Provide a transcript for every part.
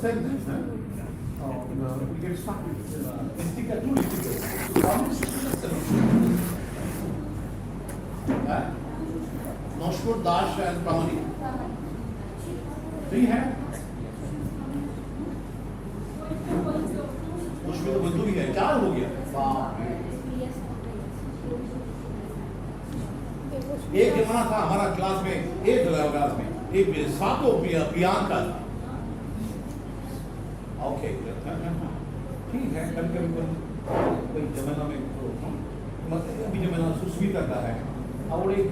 segments. We get stuck with Estica, two Esticas. One is solution. Noshpur, Dash and Pramani. Three हैं. उसमें तो बंदू ही है, चार हो गया. एक जमाना था हमारा क्लास में, एक क्लास में एक सातों प्रियंका था. ओके, ठीक है. कभी कोई जमाना में अभी जमाना सुस्मिता का है. और एक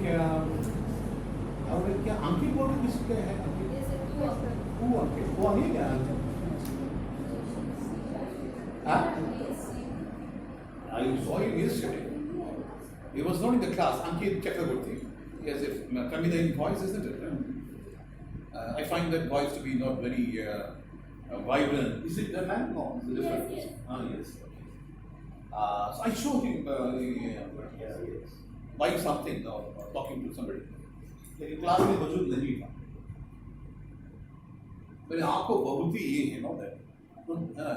क्या अंकित बोल रहे किसके है? वो नहीं क्या? I saw him yesterday. He was not in the class. Ankit Chakraborty. Yes, if Kamida in voice, isn't it? I find that voice to be not very vibrant. Is it the man? No, it's different. Yes. Yes. So I showed him buying something or talking to somebody. लेकिन class में मौजूद नहीं था. मेरे आंखों बहुत ही ये है ना that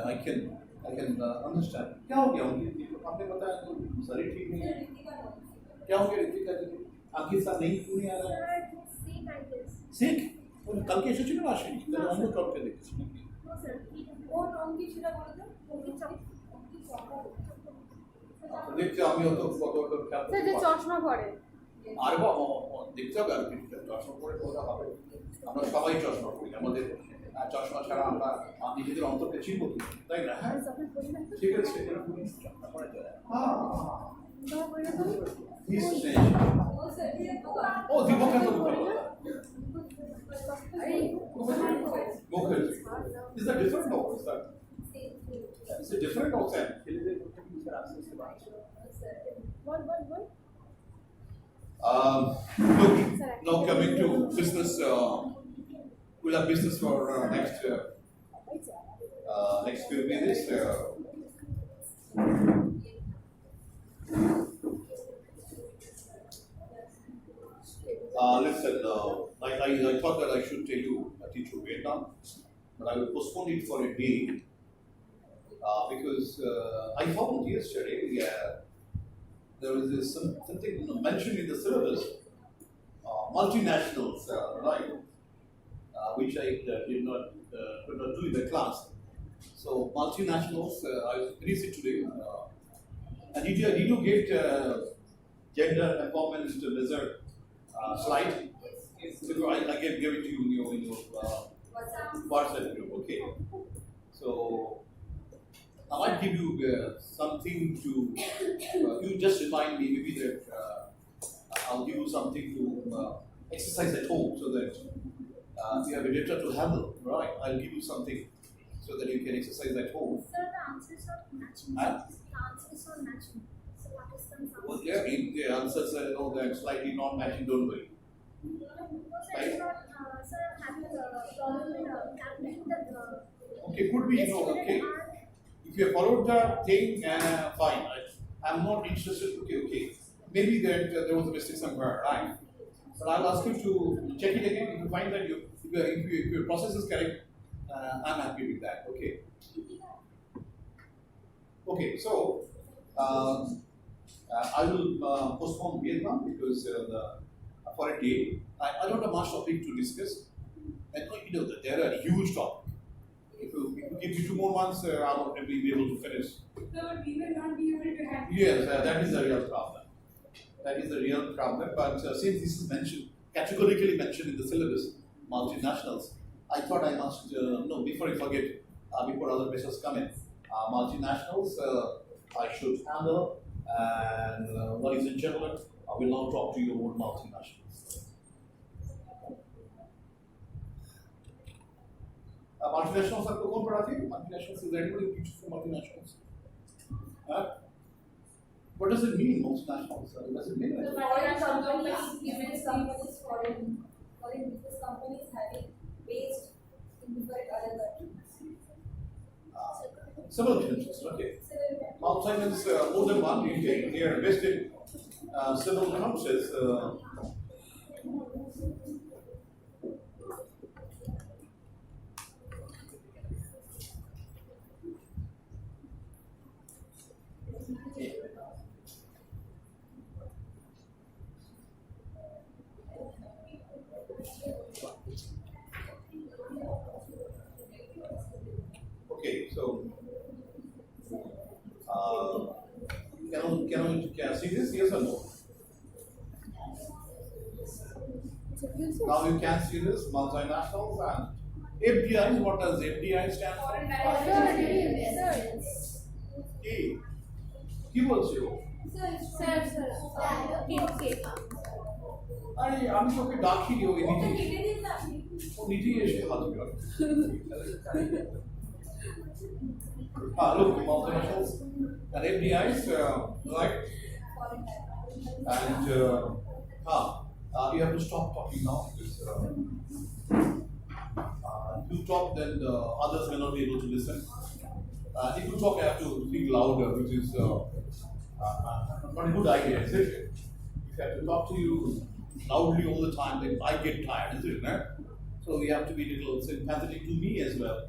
I can understand. क्या हो गया उनके? आपने बताया तो शरीर ठीक नहीं है. क्या हो गया ऋतिका जी? आखिर साल नहीं क्यों नहीं आ रहा है? सिक? कल के शिशु ने आशा नहीं. तो हम लोग कब के देखें? No sir. वो टॉम की शिरा बोला था. वो की चौक. দেখতে আমিও তো কত খেয়াল স্যার যে চশমা পরে আর বাবা দেখতে হবে আর কি চশমা পরে কোথা হবে আমরা সবাই চশমা পরি আমাদের চশমা ছাড়া আমরা নিজেদের অন্তরকে চিনব কি তাই না হ্যাঁ ঠিক আছে ও দিবকে তো Mukherjee. Is that different or is that? Is it different or same? What? Look, now coming to business, we'll have business for next few minutes. Listen, I thought that I should teach you Vietnam, but I will postpone it for a day because I found yesterday there was something mentioned in the syllabus, multinationals, right? Which I could not do in the class. So multinationals, I finished it today. And did you get gender empowerment measure slide? I gave it to you in your WhatsApp group. Okay. So I might give you something to. You just remind me maybe that I'll give you something to exercise at home so that you have a data to handle. Right? I'll give you something so that you can exercise at home. Sir, the answer is not matching. Huh? The answer is not matching. So what is the answer? Well, yeah, the answers are they're slightly not matching. Don't worry. Sir, it's not. Sir, having a problem in calculating the. Okay, could be okay. If you followed the thing, fine. I'm not interested. Okay. Maybe there was a mistake somewhere, right? But I'll ask you to check it again. If you find that if your process is correct, I'm happy with that. Okay. So I will postpone Vietnam because for a day. I don't have much topic to discuss. And there are huge topics. If you give me 2 more months, I'll probably be able to finish. So, but we will not be able to handle. Yes, that is the real problem. But since this is categorically mentioned in the syllabus, multinationals, I thought I must before I forget, before other messages come in, multinationals I should handle. And ladies and gentlemen, I will now talk to you about multinationals. Multinationals आपको कौन पढ़ाती है? Multinationals is anybody who teaches for multinationals? What does it mean, multinationals? What does it mean? The foreign companies, business companies, foreign business companies having based in different other countries. Several countries, okay. Outside means more than one. They are based in several countries. can see this? Yes or no? Now you can see this multinationals and FDIs. What does FDI stand for? Foreign direct K. কি বলছো? আরে আমি তোকে ডাকি ও নিজেই এসে হাত ধরে look, multinationals and FDIs, right? And you have to stop talking now because you talk, then others may not be able to listen. If you talk, I have to speak louder, which is not a good idea, is it? If I have to talk to you loudly all the time, then I get tired, isn't it? Right? So you have to be a little sympathetic to me as well,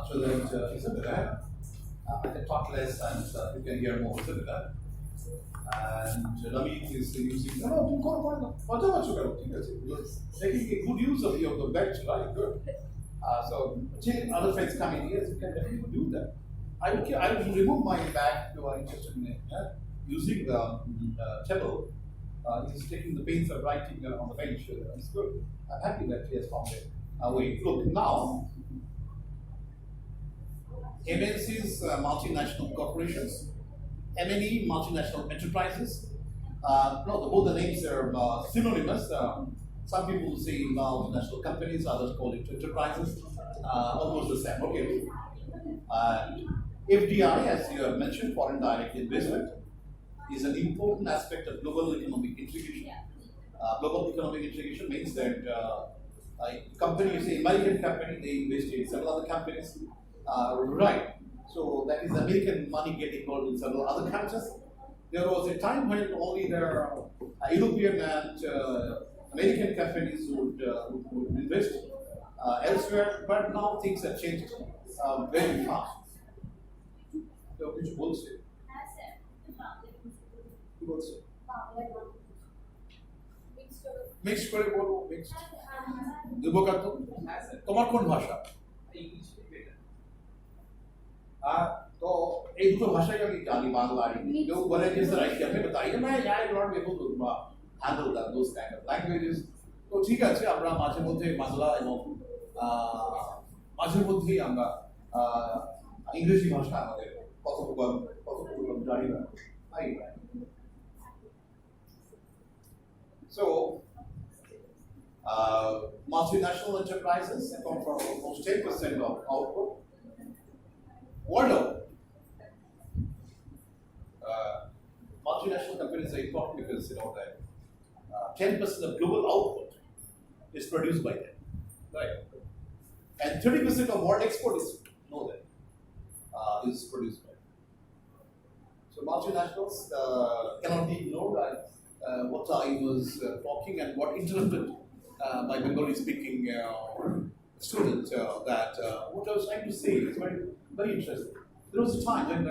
so that isn't it? Right? I can talk less and you can hear more, isn't it? Right? And Ramit is using. No, you're taking a good use of your bench, right? Good. So, other friends coming here, you can definitely do that. I will remove my bag if you are interested in it. Using the table, he's taking the pains of writing on the bench. It's good. I'm happy that he has found it. Wait, look, now, MNCs, multinational corporations, M&E, multinational enterprises. No, both the names are synonymous. Some people say multinational companies, others call it enterprises. Almost the same. Okay. FDI, as you have mentioned, foreign direct investment, is an important aspect of global economic integration. Global economic integration means that a company, say American company, they invest in several other companies, right? So that is American money getting involved in several other countries. There was a time when only the European and American companies would invest elsewhere, but now things have changed very fast. So, which bullshit? Bullshit. Mixed করে বলবো, mixed. Debkanta, তোমার কোন ভাষা? तो एक तो भाषा का भी जानी बांग्ला जो बोले जिस तरह की हमें बताइए मैं I don't be able to handle that those kind of languages তো ঠিক আছে আমরা মাঝে মধ্যে বাংলা এবং মাঝে মধ্যেই আমরা ইংরেজি ভাষা আমাদের কথোপকথন জানি না তাই so multinational enterprises account for almost 10% of output. What multinational companies are important because you know that 10% of global output is produced by them, right? And 30% of world export is is produced by them. So multinationals cannot be ignored. What I was talking and what interrupted my Bengali speaking student that what I was trying to say is very, very interesting. There was a time when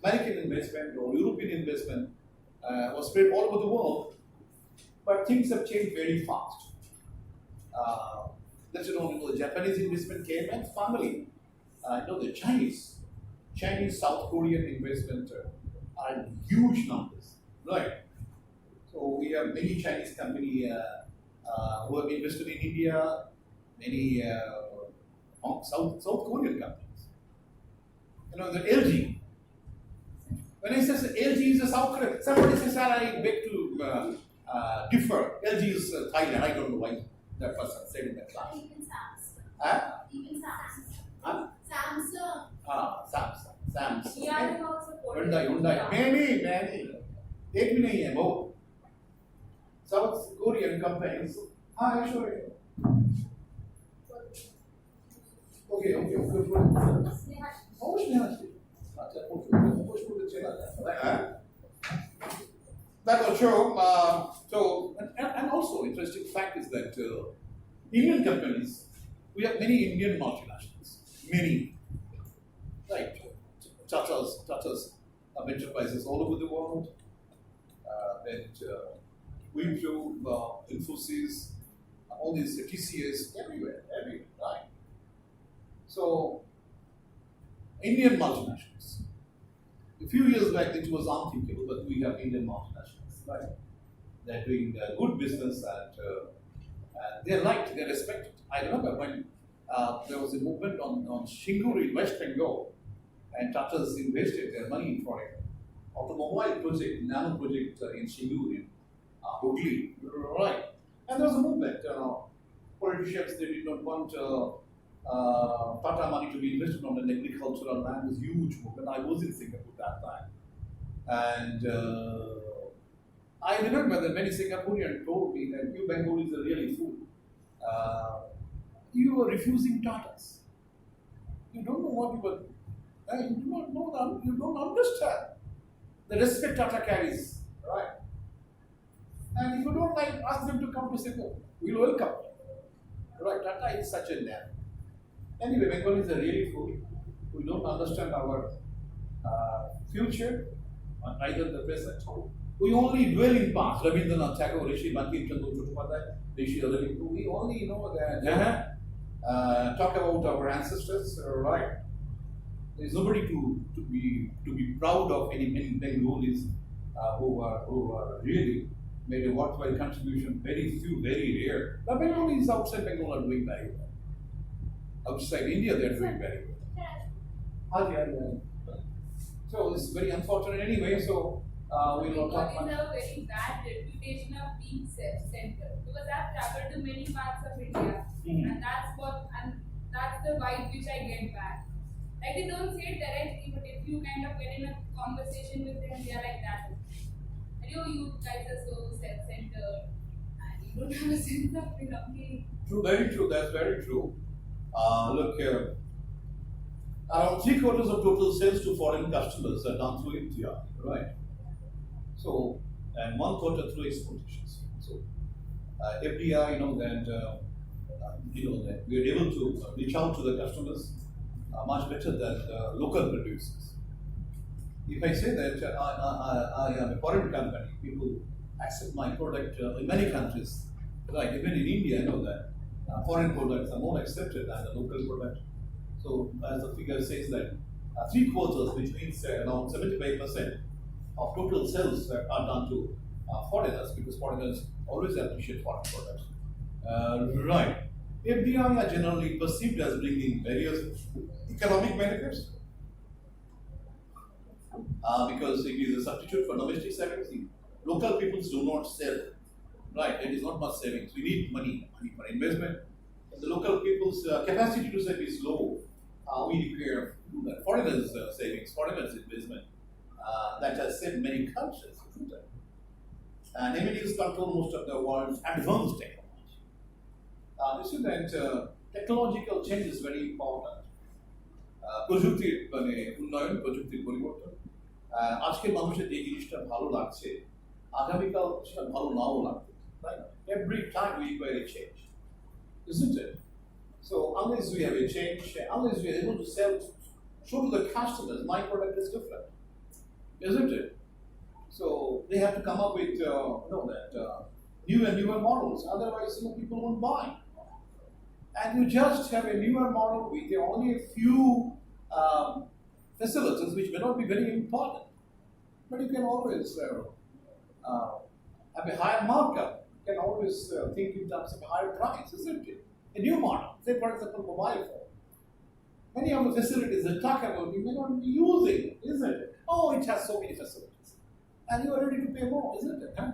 American investment or European investment was spread all over the world, but things have changed very fast. Let's you know, the Japanese investment came and finally, the Chinese, South Korean investment are in huge numbers, right? So we have many Chinese companies who have invested in India, many South Korean companies. You know, the LG. When I say LG is a South Korean, somebody says, I beg to differ. LG is Thailand. I don't know why that person said in that class. Even Samsung. Even Samsung. Samsung. Samsung. Yeah, you also Hyundai. Many. एक भी नहीं है बहुत. South Korean companies. Sure. Okay. That will show. And also interesting fact is that Indian companies, we have many Indian multinationals, many, right? Tatas have enterprises all over the world. Then Wipro, Infosys, all these TCS, everywhere, right? So, Indian multinationals. If few years back it was unthinkable, but we have Indian multinationals, right? They're doing good business and they're liked, they're respected. I remember when there was a movement on Shingur in West Bengal, and Tata's invested their money for an automobile project, nano project in Shingur in Hooghly, right? And there was a movement. Politicians, they did not want Tata money to be invested on an agricultural land. It was a huge movement. I was in Singapore that time. And I remember that many Singaporeans told me that you Bengalis are really fool. You are refusing Tatas. You don't know what you are. You do not know that. You don't understand the respect Tata carries, right? And if you don't like, ask them to come to Singapore. We'll welcome you. Right? Tata is such a name. Anyway, Bengalis are really fool. We don't understand our future, neither the present. We only dwell in past. Rabindranath Tagore, Rishi Bankim Chandra Chattopadhyay, Rishi Aurobindo. We only know that talk about our ancestors, right? There is nobody to be proud of any Bengalis who are really made a worthwhile contribution. Very few, very rare. The Bengalis outside Bengal are doing very well. Outside India, they are doing very well. So it's very unfortunate anyway. So we will not talk got in much. a very bad reputation of being self-centered because I've traveled to many parts of India, and that's the vibe which I get back. Like they don't say it directly, but if you kind of get in a conversation with them, they are like that. And you guys are so self-centered, and you don't have a sense of belonging. True, very true. That's very true. Look here. Around 3/4 of total sales to foreign customers are done through India, right? So, and 1/4 through exportations. So, FDI, that we are able to reach out to the customers much better than local producers. If I say that I am a foreign company, people accept my product in many countries. Right, even in India, I know that foreign products are more accepted than the local product. So, as the figure says that 3/4, which means around 75% of total sales are done to foreigners, because foreigners always appreciate foreign products. Right. FDI are generally perceived as bringing various economic benefits because it is a substitute for domestic savings. Local peoples do not sell, right? There is not much savings. We need money for investment. The local people's capacity to save is low. We require foreigners' savings, foreigners' investment. That has saved many cultures, isn't it? And MNUs control most of the world's advanced technology. You see that technological change is very important. প্রযুক্তির উন্নয়ন, প্রযুক্তির পরিবর্তন। আজকের মানুষের যে জিনিসটা ভালো লাগছে, আগামীকাল সেটা ভালো নাও লাগবে, তাই না? Every time we require a change, isn't it? So unless we have a change, unless we are able to show to the customers, my product is different, isn't it? So they have to come up with new and newer models. Otherwise, people won't buy. And you just have a newer model with only a few facilities, which may not be very important, but you can always have a higher markup. You can always think in terms of a higher price, isn't it? A new model, say for example, mobile phone. Many of the facilities that talk about you may not be using, isn't it? Oh, it has so many facilities, and you are ready to pay more, isn't it? Huh?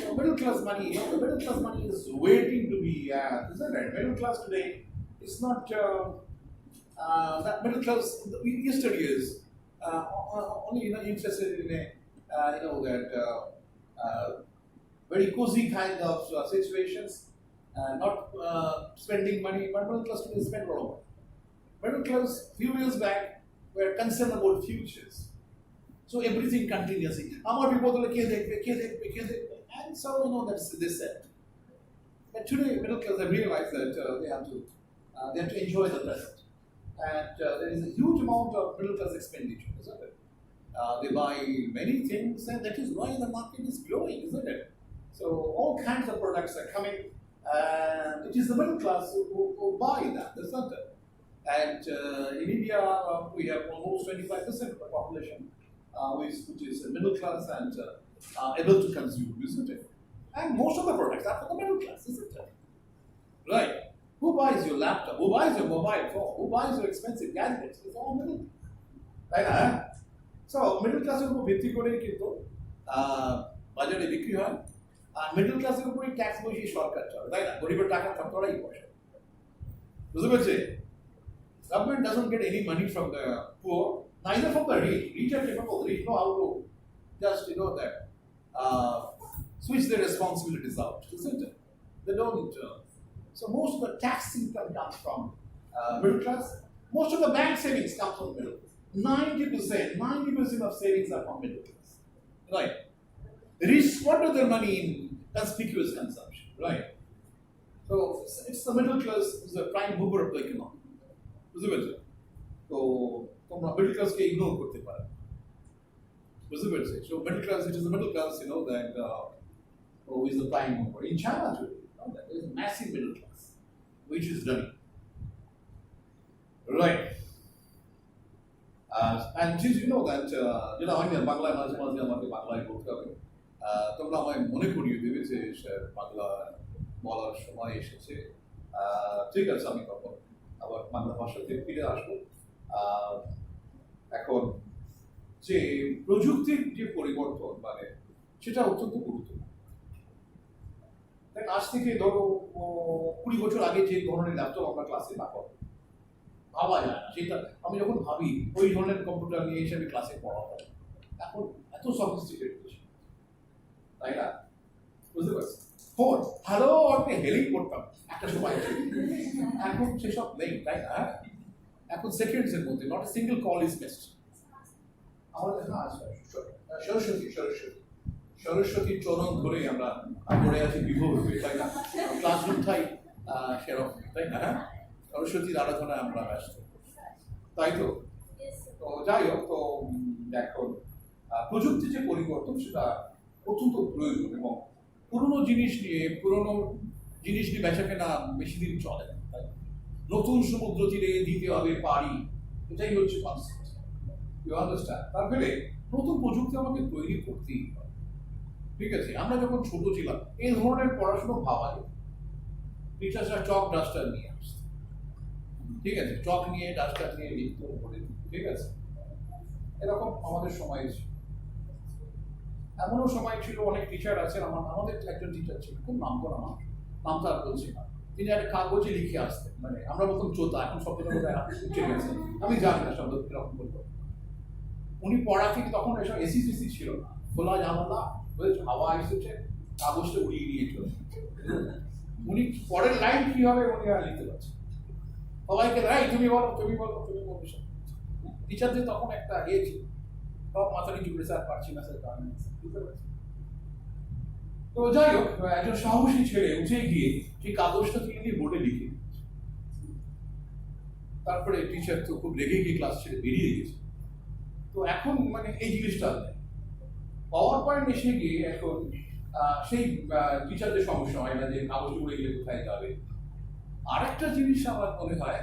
So middle class money, the middle class money is waiting to be, isn't it? Middle class today is not that middle class. Yesteryears only interested in very cozy kind of situations, not spending money. But middle class today spend a lot of money. Middle class few years back were concerned about futures. So everything continuously. Amar people and so that's this said. But today middle class have realized that they have to enjoy the present, and there is a huge amount of middle class expenditure, isn't it? They buy many things, and that is why the market is growing, isn't it? So all kinds of products are coming, and it is the middle class who buy that, isn't it? And in India, we have almost 25% of the population which is middle class and able to consume, isn't it? And most of the products are for the middle class, isn't it? Right? Who buys your laptop? Who buys your mobile phone? Who buys your expensive gadgets? It's all middle. Right? So middle class উপর ভিত্তি করেই কিন্তু বাজারে বিক্রি হয় আর middle ক্লাসের উপরই tax বসিয়ে সরকার চলে তাই না গরিবের টাকা সরকারই বসে বুঝতে পেরেছে government doesn't get any money from the poor neither from the rich rich are capable rich know how to just that switch their responsibilities out isn't it they don't so most of the tax income comes from middle class most of the bank savings come from middle 90% of savings are from middle class right rich squander their money in conspicuous consumption, right? So it's the middle class is the prime mover of the economy. বুঝতে পেরেছো? তো তোমরা middle class কে ignore করতে পারো। বুঝতে পেরেছো? So middle class, it is the middle class, that who is the prime mover. In China too, there is a massive middle class, which is running. Right. And since you know that, আমি বাংলায় মাঝে মাঝে আমাকে বাংলায় বলতে হবে তোমরা আমায় মনে করিয়ে দেবে যে বাংলা বলার সময় এসেছে ঠিক আছে আমি তখন আবার বাংলা ভাষাতে ফিরে আসবো এখন যে প্রযুক্তির যে পরিবর্তন সেটা অত্যন্ত গুরুত্বপূর্ণ আজ থেকে ধরো 20 বছর আগে যে ধরনের ল্যাপটপ আমরা ক্লাসে ব্যবহার ভাবা যায় না সেটা আমি যখন ভাবি ওই ধরনের কম্পিউটার নিয়ে এসে আমি ক্লাসে পড়াবো এখন এত সফিস্টিকেটেড তাই না বুঝতে পারছি ফোন হ্যালো আপনি হেলেই করতাম একটা সময় এখন সেসব নেই তাই না এখন সেকেন্ডসের মধ্যে not a single call is best আমাদের সরস্বতীর চরণ ধরে আমরা পড়ে আছি বিভোর হয়ে তাই না ক্লাসরুম ঠাই সেরকম তাই না সরস্বতীর আরাধনায় আমরা ব্যস্ত তাই তো তো যাই হোক তো এখন প্রযুক্তির যে পরিবর্তন সেটা অত্যন্ত প্রয়োজন এবং পুরনো জিনিস নিয়ে বেচা কেনা বেশি দিন চলে না নতুন সমুদ্র তীরে দিতে হবে পারি এটাই হচ্ছে কনসেপ্ট ইউ আন্ডারস্ট্যান্ড তারপরে নতুন প্রযুক্তি আমাকে তৈরি করতেই হবে ঠিক আছে আমরা যখন ছোট ছিলাম এই ধরনের পড়াশোনা ভাবা যেত টিচার্সরা চক ডাস্টার নিয়ে আসতো ঠিক আছে চক নিয়ে ডাস্টার নিয়ে লিখতে পড়ে ঠিক আছে এরকম আমাদের সময় ছিল এমনও সময় ছিল অনেক টিচার আছেন আমাদের একজন টিচার ছিল খুব নাম করা মানুষ নাম তার বলছি না তিনি একটা কাগজে লিখে আসতেন আমরা বলতাম চোতা এখন শব্দটা উঠে গেছে আমি জানি না শব্দ কিরকম বলবো উনি পড়াতে তখন এসব এসি ছিল না খোলা জানালা হাওয়া এসেছে কাগজটা উড়িয়ে নিয়ে চলে উনি পরের লাইন কি হবে উনি আর লিখতে পারছেন সবাইকে রাই তুমি বলো টিচারদের তখন একটা ছিল সব মাথা নিচু করে স্যার পারছি না স্যার কারণ বুঝতে পারছি তো যাই হোক একজন সাহসী ছেলে উঠে গিয়ে সেই কাগজটা তিনি নিয়ে বোর্ডে লিখে তারপরে টিচার তো খুব রেগে গিয়ে ক্লাস ছেড়ে বেরিয়ে গেছে তো এখন এই জিনিসটা পাওয়ার পয়েন্ট এসে গিয়ে এখন সেই টিচারদের সমস্যা হয় না যে কাগজ উড়ে গেলে কোথায় যাবে আর একটা জিনিস আমার মনে হয়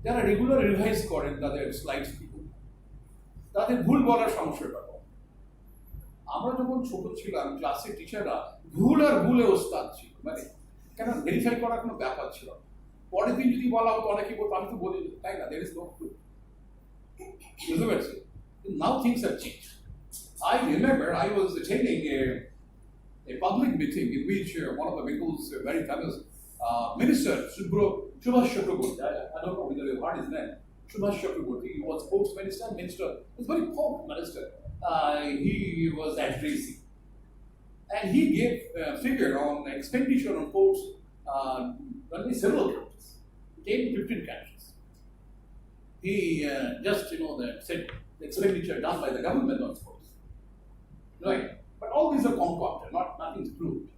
যারা রেগুলার রিভাইজ করেন তাদের স্লাইডস তাদের ভুল বলার সমস্যাটা আমরা যখন ছোট ছিলাম ক্লাসের টিচাররা ভুল আর ভুলে ওস্তাদ ছিল কেন ভেরিফাই করার কোনো ব্যাপার ছিল পরের দিন যদি বলা হতো অনেকে বলতো আমি তো বলি তাই না দের ইজ নো প্রুফ বুঝতে পারছি now things have change I remember I was attending a public meeting in which one of the Bengal's very famous minister, Subhash Chakraborty, I don't know whether you've heard his name, Subhash Chakraborty, he was sports minister, he's very powerful minister. He was addressing. And he gave a figure on expenditure on sports several countries, 10-15 countries. He just, said the expenditure done by the government on sports. Right? But all these are concocted, nothing's proved.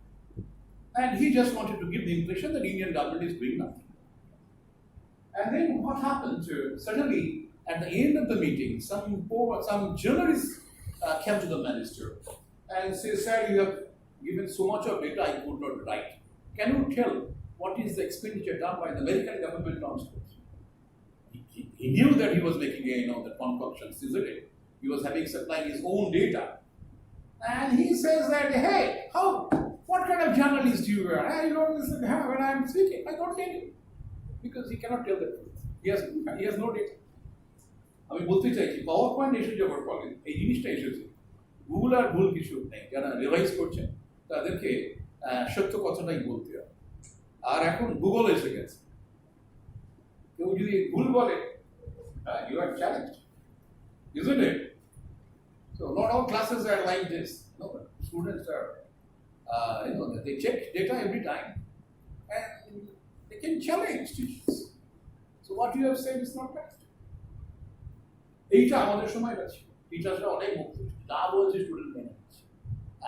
And he just wanted to give the impression that Indian government is doing nothing. And then what happened? Suddenly, at the end of the meeting, some journalists came to the minister and said, "Sir, you have given so much of data I could not write. Can you tell what is the expenditure done by the American government on sports?" He knew that he was making the concoctions, isn't it? He was having supplying his own data. And he says that, hey, what kind of journalist you are? I don't listen when I'm speaking. I don't tell you. Because he cannot tell the truth. He has no data. আমি বলতে চাইছি power point এসে যাওয়ার ফলে এই জিনিসটা এসেছে Google আর ভুল কিছু নেই যারা রিভাইজ করছেন তাদেরকে সত্য কথাটাই বলতে হবে আর এখন গুগল এসে গেছে কেউ যদি ভুল বলে you are challenge isn't it? So not all classes are like this. No, students are, they check data every time and they can challenge teachers. So what you have said is not right. এইটা আমাদের সময় আছে টিচার্সরা অনেক মুক্ত যা বলছে student মেনে নিচ্ছে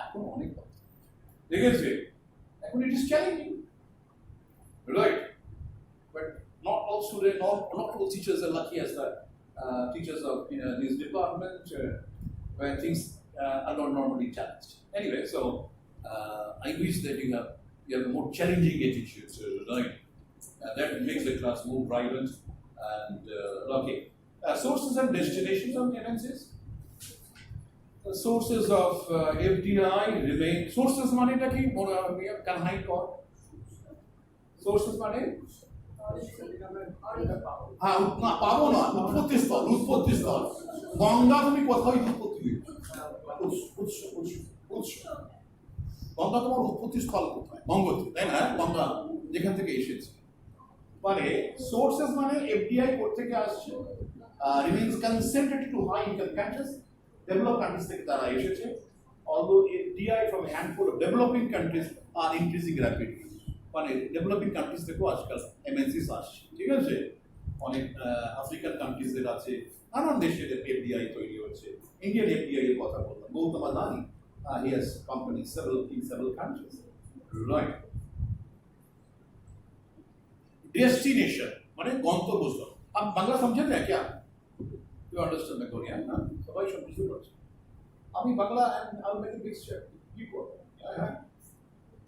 এখন অনেক কথা দেখেছে এখন it is challenging right but not all student not all teachers are lucky as the teachers of this department where things are not normally challenged. Anyway, so I wish that you have a more challenging attitude, right? That makes the class more vibrant and okay. Sources and destinations of MNCs. The sources of FDI remain. Sources money taki can hide or sources money. হ্যাঁ না পাবো না উৎপত্তি স্থল গঙ্গা তুমি কোথায় উৎপত্তি গঙ্গা তোমার উৎপত্তি স্থল কোথায় গঙ্গোত্রী তাই না গঙ্গা যেখান থেকে এসেছে মানে সোর্সেস মানে এফডিআই কোথা থেকে আসছে remains concentrated to high income countries develop countries থেকে তারা এসেছে although FDI from a handful of developing countries are increasing rapidly মানে ডেভেলপিং কান্ট্রিজ থেকেও আজকাল এমএনসিস আসছে ঠিক আছে অনেক আফ্রিকান কান্ট্রিজের আছে নানান দেশের এফডিআই তৈরি হচ্ছে ইন্ডিয়ান এফডিআই এর কথা বললাম Gautam Adani he has company several countries right destination মানে গন্তব্যস্থল आप বাংলা समझे ना क्या you understand the Korean না সবাই সব বুঝতে পারছে আমি Bangla I make a mixture কি করব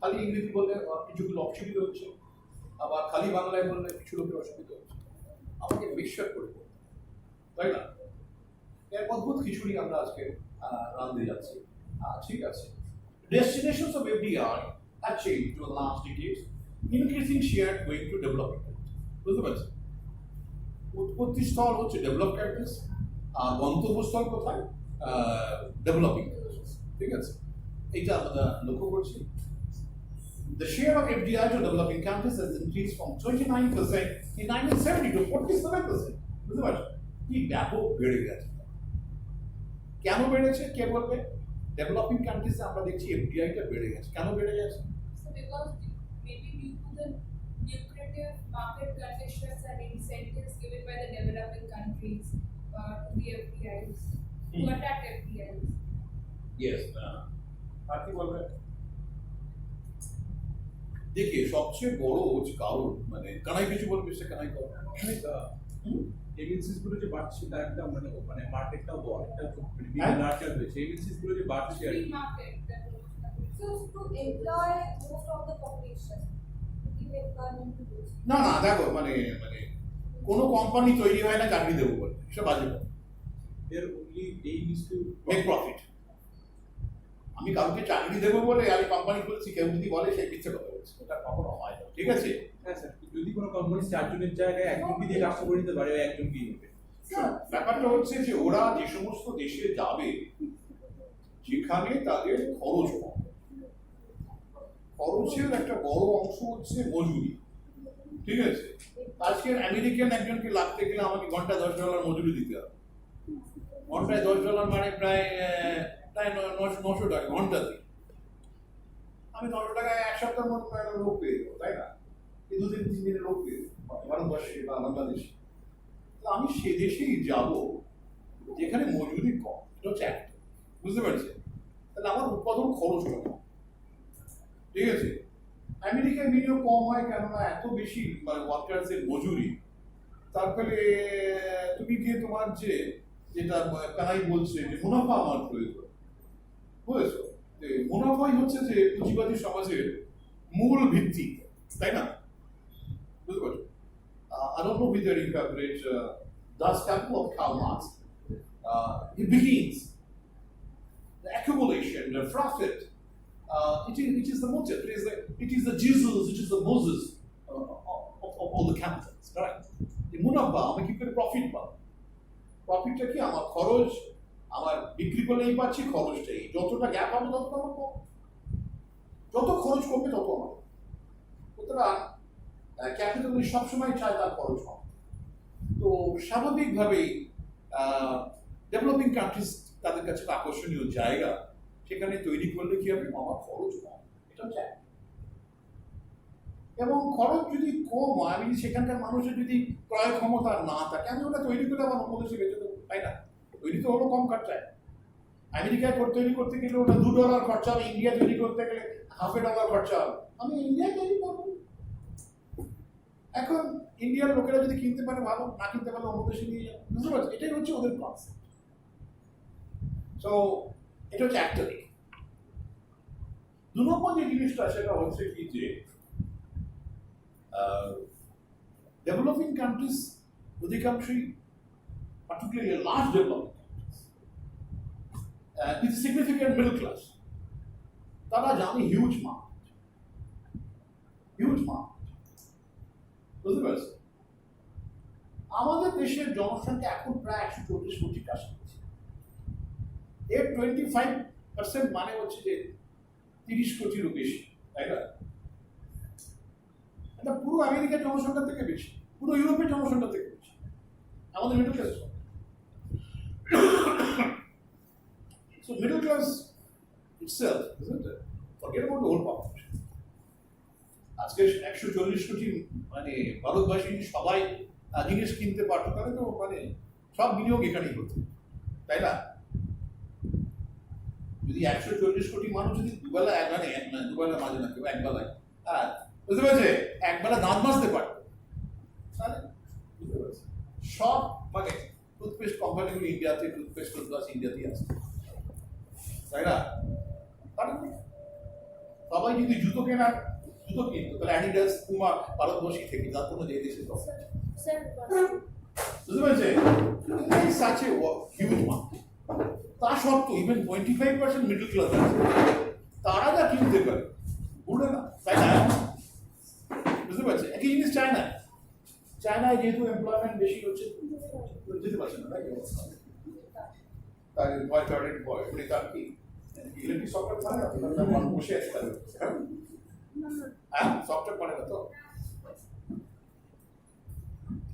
খালি ইংরেজি বললে কিছু অসুবিধা হচ্ছে আবার খালি বাংলায় বললে কিছু লোকের অসুবিধা হচ্ছে আমাকে মিক্সচার করে তাই না এর অদ্ভুত খিচুড়ি আমরা আজকে রাঁধতে যাচ্ছি ঠিক আছে destinations of FDI have changed to the last decades increasing share going to developing countries বুঝতে পারছেন উৎপত্তি স্থল হচ্ছে ডেভেলপ কান্ট্রিজ আর গন্তব্যস্থল কোথায় ডেভেলপিং কান্ট্রিজ ঠিক আছে এইটা আমরা লক্ষ্য করছি The share of FDI to developing countries has increased from 29% in 1970 to 47%. বুঝতে পারছো কি ব্যাপক বেড়ে গেছে কেন বেড়েছে কে বলবে ডেভেলপিং কান্ট্রিজে আমরা দেখছি এফডিআইটা বেড়ে গেছে কেন বেড়ে গেছে So because maybe due to the lucrative market conditions and incentives given by the developing countries to the FDIs, to attract FDIs. Yes. আর কি বলবে देखिए সবচেয়ে বড় কারণ মানে কানাই কিছু বলবে সে কানাই করো এমএনসিস গুলো যে বাড়ছে তার একটা মানে মার্কেটটাও বড় একটা লার্জার হয়েছে এমএনসিস গুলো যে বাড়ছে আর Free market. So to employ most of the population, to give employment to those. না না দেখো মানে কোনো কোম্পানি তৈরি হয় না চাকরি দেবো বলে সে বাজে কথা এর অনলি এই টু মেক প্রফিট আমি কাউকে চাকরি দেবো বলে আমি কোম্পানি খুলছি কেউ যদি বলে সে মিথ্যে কথা বলছে ওটা কখনো হয় না ঠিক আছে হ্যাঁ স্যার যদি কোনো কোম্পানি চারজনের জায়গায় একজনকে দিয়ে কাজ করে দিতে পারে একজনকেই নেবে ব্যাপারটা হচ্ছে যে ওরা যে সমস্ত দেশে যাবে যেখানে তাদের খরচ কম খরচের একটা বড় অংশ হচ্ছে মজুরি ঠিক আছে আজকের আমেরিকান একজনকে লাগতে গেলে আমাকে ঘন্টায় $10 মজুরি দিতে হবে ঘন্টায় $10 মানে প্রায় $900 ঘন্টাতে আমি $900 এক সপ্তাহের মধ্যে লোক পেয়ে যাবো তাই না এই 2-3 দিনের লোক পেয়ে যাবো ভারতবর্ষে বা বাংলাদেশে আমি সে দেশেই যাব যেখানে মজুরি কম এটা হচ্ছে একটা বুঝতে পারছেন তাহলে আমার উৎপাদন খরচ কম ঠিক আছে আমেরিকায় বিনিয়োগ কম হয় কেননা এত বেশি মানে ওয়ার্কার্সের মজুরি তারপরে তুমি গিয়ে তোমার যেটা কানাই বলছে যে মুনাফা আমার প্রয়োজন বুঝেছো যে মুনাফাই হচ্ছে যে পুঁজিবাদী সমাজের মূল ভিত্তি তাই না বুঝতে পারছো I don't know whether you have read Das Kapital of Karl Marx. it begins. The accumulation, the profit, it is the motive, it is the Jesus, it is the Moses of all the capitals, correct? The মুনাফা আমি কি করে profit পাবো? প্রফিটটা কি আমার খরচ, আমার বিক্রি করলেই পাচ্ছি খরচটাই, যতটা গ্যাপ হবে তত আমার কম, যত খরচ কমবে তত আমার। সুতরাং ক্যাপিটাল সবসময় চায় তার খরচ কম। তো স্বাভাবিকভাবেই ডেভেলপিং কান্ট্রিজ তাদের কাছে একটা আকর্ষণীয় জায়গা, সেখানে তৈরি করলে কি হবে, আমার খরচ কম, এটা চায়। এবং খরচ যদি কম হয়, আমি সেখানকার মানুষের যদি ক্রয় ক্ষমতা না থাকে, আমি ওটা তৈরি করে আমার অন্য দেশে বেঁচে দেবো, তাই না? তৈরি তো হলো কম খরচায়। আমেরিকায় তৈরি করতে গেলে ওটা $2 খরচা হবে, ইন্ডিয়া তৈরি করতে গেলে $0.50 খরচা হবে, আমি ইন্ডিয়ায় তৈরি করবো। এখন ইন্ডিয়ার লোকেরা যদি কিনতে পারে ভালো, না কিনতে পারলে অন্য দেশে নিয়ে যাবে, বুঝতে পারছো? এটাই হচ্ছে ওদের কনসেপ্ট। সো এটা হচ্ছে একটা দিক। 2 নম্বর যে জিনিসটা সেটা হচ্ছে কি যে ডেভেলপিং কান্ট্রিজ অধিকাংশই, particularly large developing countries, with significant middle class, তারা জানে হিউজ মার্কেট, বুঝতে পারছো? আমাদের দেশের জনসংখ্যা এখন প্রায় 140 কোটির কাছাকাছি। এর 25% মানে হচ্ছে যে 30 কোটিরও বেশি, তাই না? এটা পুরো আমেরিকার জনসংখ্যা থেকে বেশি, পুরো ইউরোপের জনসংখ্যা থেকে বেশি আমাদের middle class. So middle class itself, isn't it? Forget about the whole population. আজকে 140 কোটি মানে ভারতবাসী সবাই জিনিস কিনতে পারতো, তাহলে তো মানে সব বিনিয়োগ এখানেই হতো, তাই না? যদি 140 কোটি মানুষ যদি দুবেলা দুবেলা মাঝে না কেউ একবেলায়, বুঝতে পারছে, একবেলা দাঁত মাজতে পারতো, তাহলে বুঝতে পারছে সব মানে টুথপেস্ট কোম্পানিগুলো ইন্ডিয়াতে, টুথপেস্ট ইন্ডিয়াতেই আসছে, তাই না? সবাই যদি জুতো কিনতো তাহলে অ্যাডিডাস, পুমা ভারতবর্ষী থেকে যার কোনো যে দেশে বুঝতে পারছে, আছে হিউজ মার্কেট। তা সত্ত্বেও ইভেন 25% মিডল ক্লাস আছে, তারা যা কিনতে পারে বুঝলে না, তাই না? বুঝতে পারছে? একই জিনিস চায়নায় যেহেতু এমপ্লয়মেন্ট বেশি হচ্ছে, বুঝতে পারছে না, তাই তার ভয় কার্ডের ভয়, উনি তার কি ইলেকট্রিক সফটওয়্যার পারে না, বসে আছে, হ্যাঁ সফটওয়্যার পারে না তো,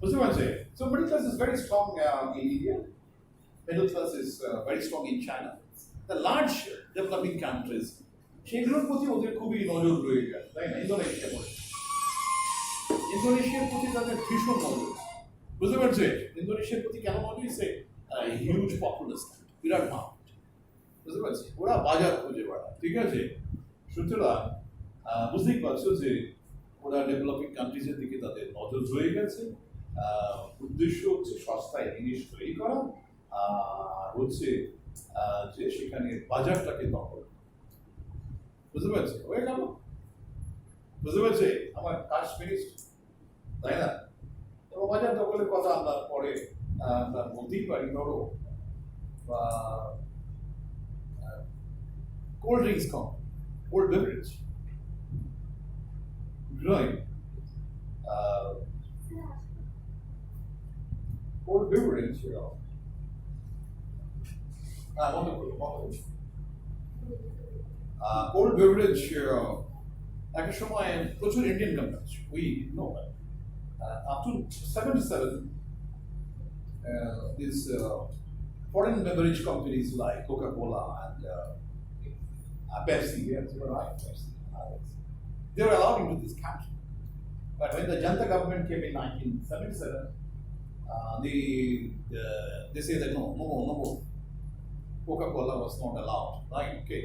বুঝতে পারছে? So middle class is very strong in India. Middle class is very strong in China. The large developing countries, সেগুলোর প্রতি ওদের খুবই নজর রয়ে যায়, তাই না? ইন্দোনেশিয়ার প্রতি তাদের ভীষণ নজর, বুঝতে পারছে? ইন্দোনেশিয়ার প্রতি কেন নজর? হিউজ পপুলাস, বিরাট মার্কেট, বুঝতে পারছি, ওরা বাজার খুঁজে বেড়ায়, ঠিক আছে? সুতরাং বুঝতেই পারছো যে ওরা ডেভেলপিং কান্ট্রিজের দিকে তাদের নজর রয়ে গেছে। উদ্দেশ্য হচ্ছে সস্তায় জিনিস তৈরি করা, আর হচ্ছে যে সেখানে বাজারটাকে দখল, বুঝতে পারছে? হয়ে গেল, বুঝতে পারছে? আমার কাজ ফিনিশড, তাই না? তো বাজার দখলের কথা আমরা পরে আমরা বলতেই পারি। ধরো cold drinks cold beverage, right? Cold beverage, you know. Wonderful. Cold beverage, একটা সময় প্রচুর Indian companies, we know that. Up to 77, these foreign beverage companies like Coca-Cola and Pepsi, yes, you're right, Pepsi. They were allowed into this country. But when the Janata government came in 1977, they say that no, Coca-Cola was not allowed, right? Okay.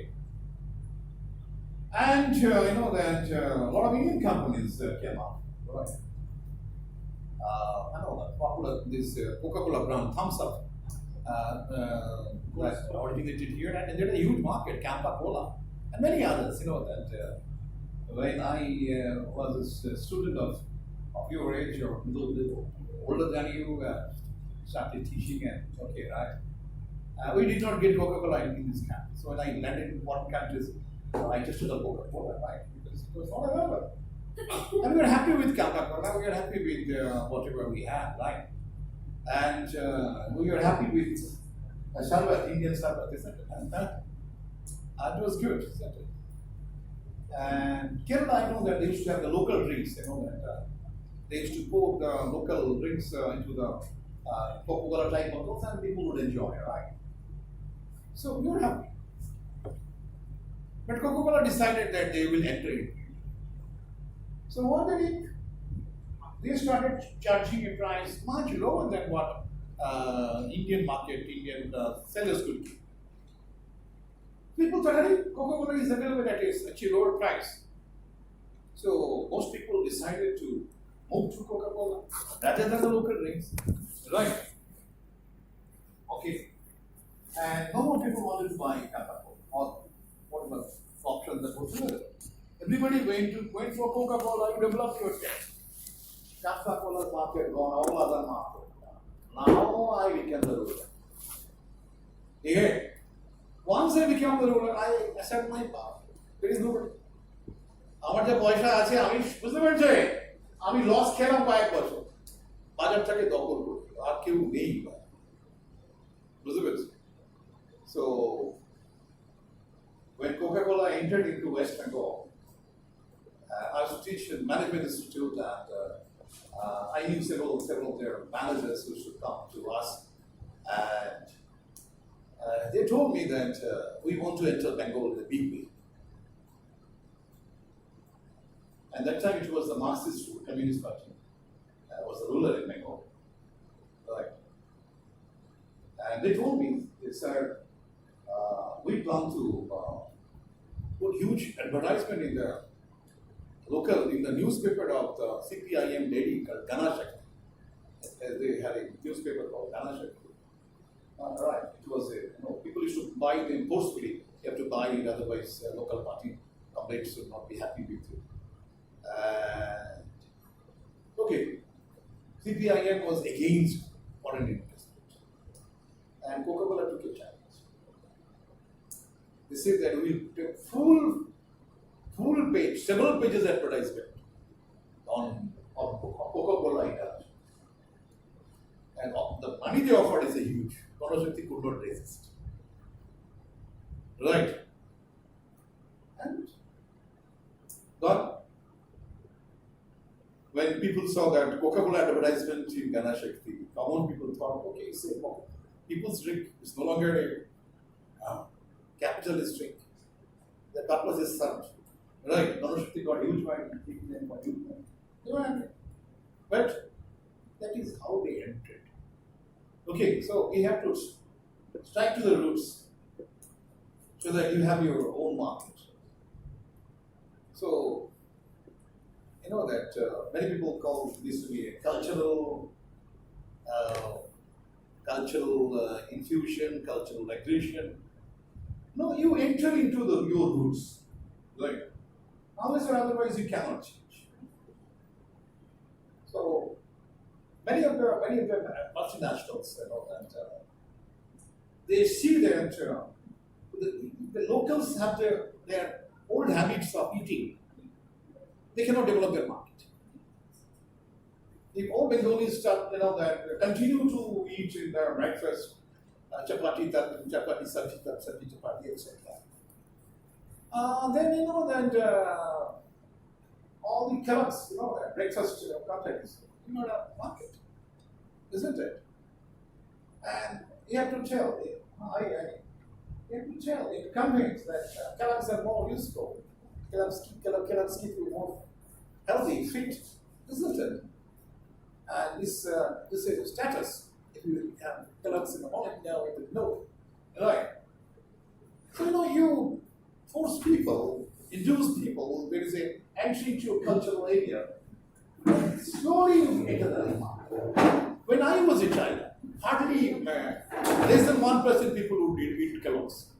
And you know that a lot of Indian companies came up, right? I know that popular, this Coca-Cola brand, Thumbs Up, that originated here, and they had a huge market, Campa Cola, and many others. You know that when I was a student of your age or a little bit older than you, started teaching, and okay, right? We did not get Coca-Cola in this country. So when I landed in foreign countries, I just took a Coca-Cola, right? Because it was not available. And we are happy with Coca-Cola. We are happy with whatever we have, right? And we are happy with Sarbat, Indian Sarbat, isn't it? And it was good, isn't it? And Kerala, I know that they used to have the local drinks, that they used to pour the local drinks into the Coca-Cola type bottles and people would enjoy, right? So we were happy. But Coca-Cola decided that they will enter it. So what they did? They started charging a price much lower than what Indian sellers could give. People thought, hey, Coca-Cola is available at a lower price. So most people decided to move to Coca-Cola rather than the local drinks. Right? Okay. And no more people wanted to buy Coca-Cola or whatever option that was available. Everybody went for Coca-Cola, you develop your taste. Coca-Cola's market gone, all other market. Now I became the ruler. Yeah. Once I became the ruler, I accept my power. There is nobody. আমার যে পয়সা আছে আমি বুঝতে পারছো আমি loss খেলাম কয়েক বছর বাজারটাকে দখল করি আর কেউ নেই বুঝতে পেরেছি So when Coca-Cola entered into West Bengal, I was teaching management institute and I knew several of their managers who should come to us and they told me that we want to enter Bengal in a big way. And that time it was the Marxist Communist Party was the ruler in Bengal. Right. And they told me, they said, we plan to put huge advertisement in the newspaper of the CPIM lady called Ganashakti. They had a newspaper called Ganashakti. Right. It was people used to buy them forcefully. You have to buy it, otherwise local party comrades would not be happy with you. Okay, CPIM was against foreign investment, and Coca-Cola took a challenge. They said that we take full page, several pages advertisement on Coca-Cola industry, and the money they offered is a huge. Ganashakti could not resist. Right, and God. When people saw that Coca-Cola advertisement in Ganashakti, common people thought, okay, say, people's drink is no longer a capitalist drink. The purpose is served. Right, Ganashakti got huge money, people then got huge money. They were happy. But that is how they entered. Okay, so we have to strike to the roots so that you have your own market. So, you know that many people call this to be a cultural infusion, cultural aggression. No, you enter into your roots, right? Unless or otherwise you cannot change. So many of the multinationals, that they see that the locals have their old habits of eating. They cannot develop their market. If all Bengalis start, that continue to eat in their breakfast, chapati, sabji, chapati, etc. Then that all the Kellogg's, that breakfast companies, not a market, isn't it? And you have to tell, you have to tell in companies that Kellogg's are more useful. Kellogg's keep you more healthy, fit, isn't it? And this is a status. If you have Kellogg's in the morning now with milk, right? So you force people, induce people. There is an entry to a cultural area. Slowly you enter the market. When I was in China, hardly less than 1% people would eat Kellogg's.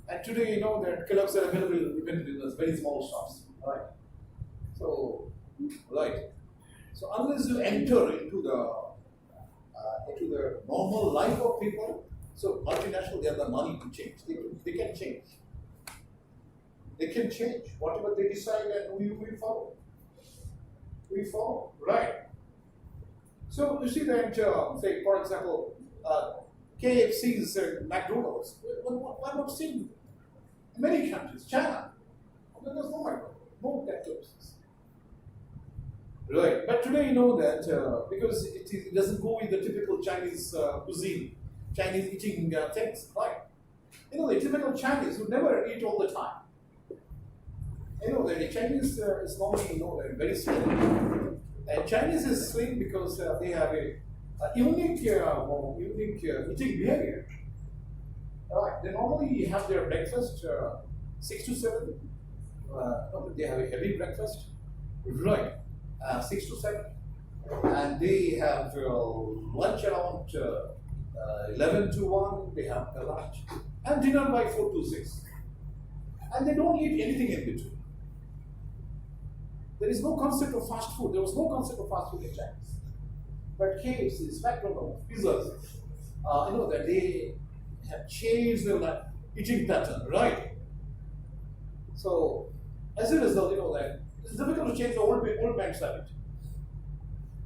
And today, that Kellogg's are available even in those very small shops, right? So unless you enter into the normal life of people, So multinational, they have the money to change. They can change. They can change. Whatever they decide, and we follow. We follow, right? So you see that, say, for example, KFC's McDonald's. Why not seen in many countries? China, there's no McDonald's, no KFC's. Right, but today you know that because it doesn't go with the typical Chinese cuisine, Chinese eating things, right? You know, the typical Chinese would never eat all the time. You know, the Chinese is normally, you know, they're very slim. And Chinese is slim because they have a unique eating behavior. Right, they normally have their breakfast 6 to 7. No, they have a heavy breakfast. Right. 6 to 7, and they have lunch around 11 to 1. They have the lunch, and dinner by 4 to 6, and they don't eat anything in between. There is no concept of fast food. There was no concept of fast food in Chinese, but KFC's, McDonald's, pizzas, you know that they have changed their eating pattern, right? So, as a result, you know that. It's difficult to change the old man's habit.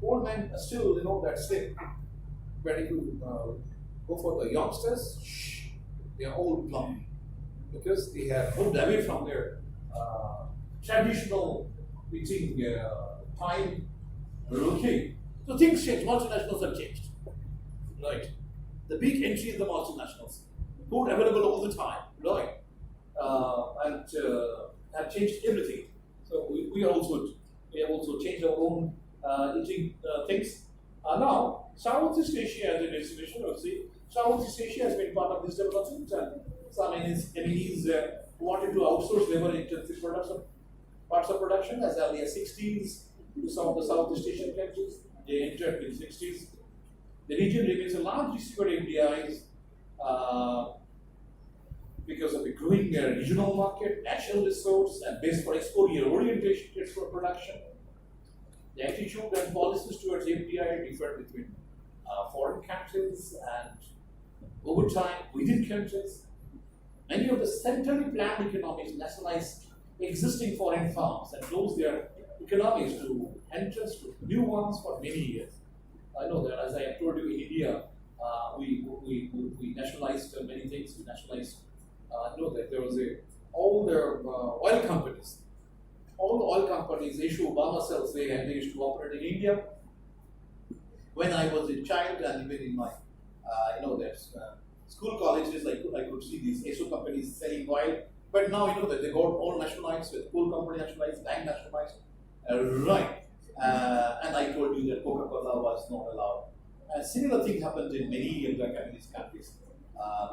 Old men are still, you know, that same. But if you go for the youngsters, they are all plump because they have moved away from their traditional eating time routine. So things change. Multinationals have changed, right? The big entry in the multinationals, food available all the time, right? And have changed everything. So we have also changed our own eating things. Now, Southeast Asia as a destination, I would say, Southeast Asia has been part of this development. Some enemies wanted to outsource labor-intensive parts of production as early as 60s to some of the Southeast Asian countries. They entered in 60s. The region remains a large receiver in FDIs because of a growing regional market, natural resource, and based for export orientation to export production. The attitude and policies towards FDI differ between foreign countries and over time within countries. Many of the centrally planned economies nationalize existing foreign firms and close their economies to entrance to new ones for many years. I know that, as I have told you, in India, we nationalized many things. We nationalized. Know that there was all their oil companies, all the oil companies issue Obama cells. They used to operate in India. When I was a child, and even in my, there's school colleges, I could see these ESO companies selling oil. But now you know that they got all nationalized, with coal company nationalized, bank nationalized, right? And I told you that Coca-Cola was not allowed. Similar thing happened in many of the communist countries,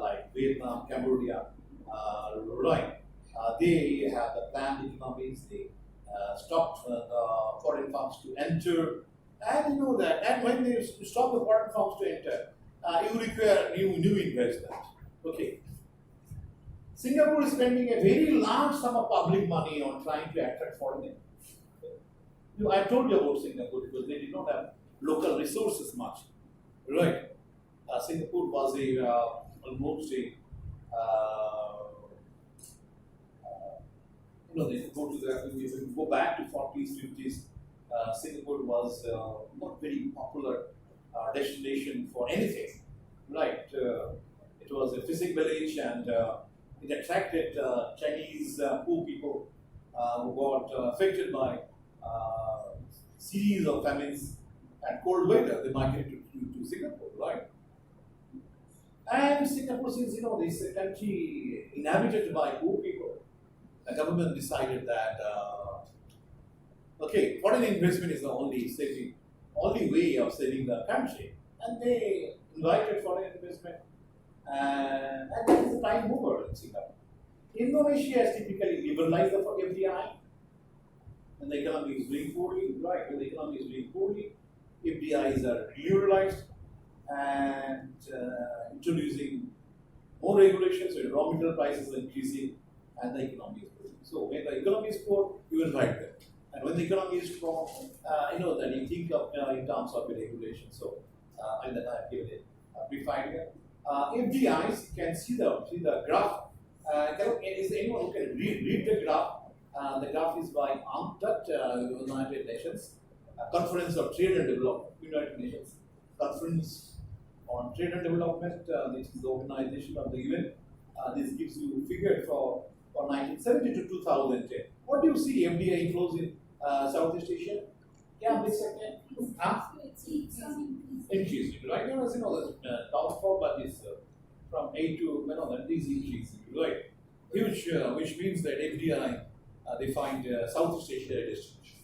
like Vietnam, Cambodia. Right. They have the planned economies. They stopped foreign firms to enter, and you know that. And when they stop the foreign firms to enter, you require new investment. Okay. Singapore is spending a very large sum of public money on trying to attract foreigners. I told you about Singapore because they did not have local resources much, right? Singapore was almost a if you go back to 40s, 50s, Singapore was not very popular destination for anything, right? It was a fishing village, and it attracted Chinese poor people who got affected by series of famines and cold weather. They migrated to Singapore, right? And Singapore, since this is a country inhabited by poor people, the government decided that foreign investment is the only way of saving the country, and they invited foreign investment, and that is the prime mover in Singapore. Indonesia has typically liberalized the FDI, and the economy is doing poorly. Right, when the economy is doing poorly, FDIs are liberalized and introducing more regulations, so raw material prices are increasing, and the economy is growing. So when the economy is poor, you invite them. And when the economy is strong, that you think of in terms of the regulation. So, and then I have given a brief idea. FDIs, you can see the graph. Is there anyone who can read the graph? The graph is by UNCTAD, United Nations, Conference of Trade and Development, United Nations Conference on Trade and Development. This is the organization of the UN. This gives you figure for 1970 to 2010. What do you see FDI inflows in Southeast Asia? Yeah, this second. Increasing, right? You know, the downfall, but it's from 8 to, that is increasing, right? Huge, which means that FDI, they find Southeast Asia a destination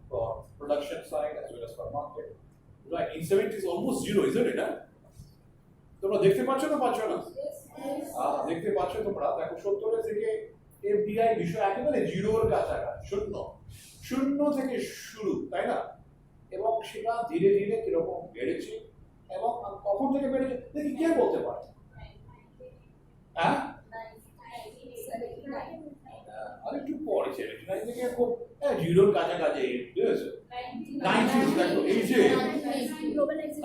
for production side as well as for market. Right, in 70s almost zero, isn't it? তোমরা দেখতে পাচ্ছ না পাচ্ছ না? দেখতে পাচ্ছ তোমরা, দেখো 70 থেকে এফডিআই বিষয় একেবারে জিরোর কাছাকাছি, শূন্য থেকে শুরু, তাই না? এবং সেটা ধীরে ধীরে কিরকম বেড়েছে এবং কখন থেকে বেড়েছে দেখি কে বলতে পারে? হ্যাঁ, আরেকটু পরে ছেড়ে থেকে খুব জিরোর কাছাকাছি বুঝেছো? 90s, দেখো এই যে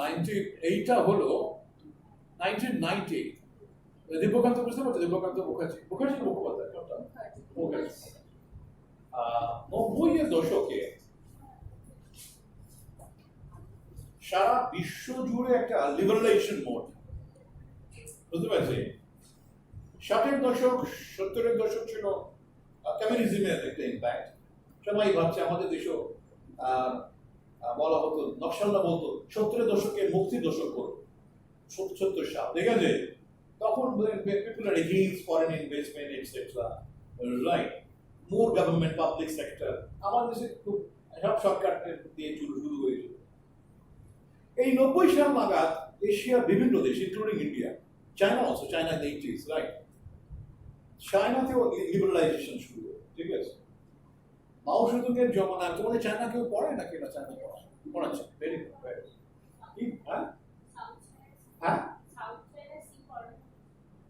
90 এইটা হলো 1990। দীপকান্ত বুঝতে পারছো? দীপকান্ত মুখোপাধ্যায় 90-এর দশকে সারা বিশ্ব জুড়ে একটা লিবারালাইজেশন মোড, বুঝতে পারছি? 60-এর দশক 70-এর দশক ছিল কমিউনিজমের একটা ইম্প্যাক্ট। সবাই ভাবছে আমাদের দেশও বলা হতো, নকশালরা বলতো 70-এর দশকে মুক্তির দশক করো, 70 সাল, ঠিক আছে? তখন people are against foreign investment, etc. Right? More government, public sector. আমাদের দেশে খুব সব সরকার দিয়ে শুরু হয়েছিল। এই 90 সাল নাগাদ এশিয়ার বিভিন্ন দেশ, including India, China also, China in the 80s, right? চায়নাতেও লিবারালাইজেশন শুরু হলো, ঠিক আছে? মাও সেতুংয়ের জমানায় তোমাদের চায়না কেউ পড়ে নাকি? না, চায়না পড়াচ্ছে, ভেরি গুড, ভেরি গুড। কি? হ্যাঁ হ্যাঁ,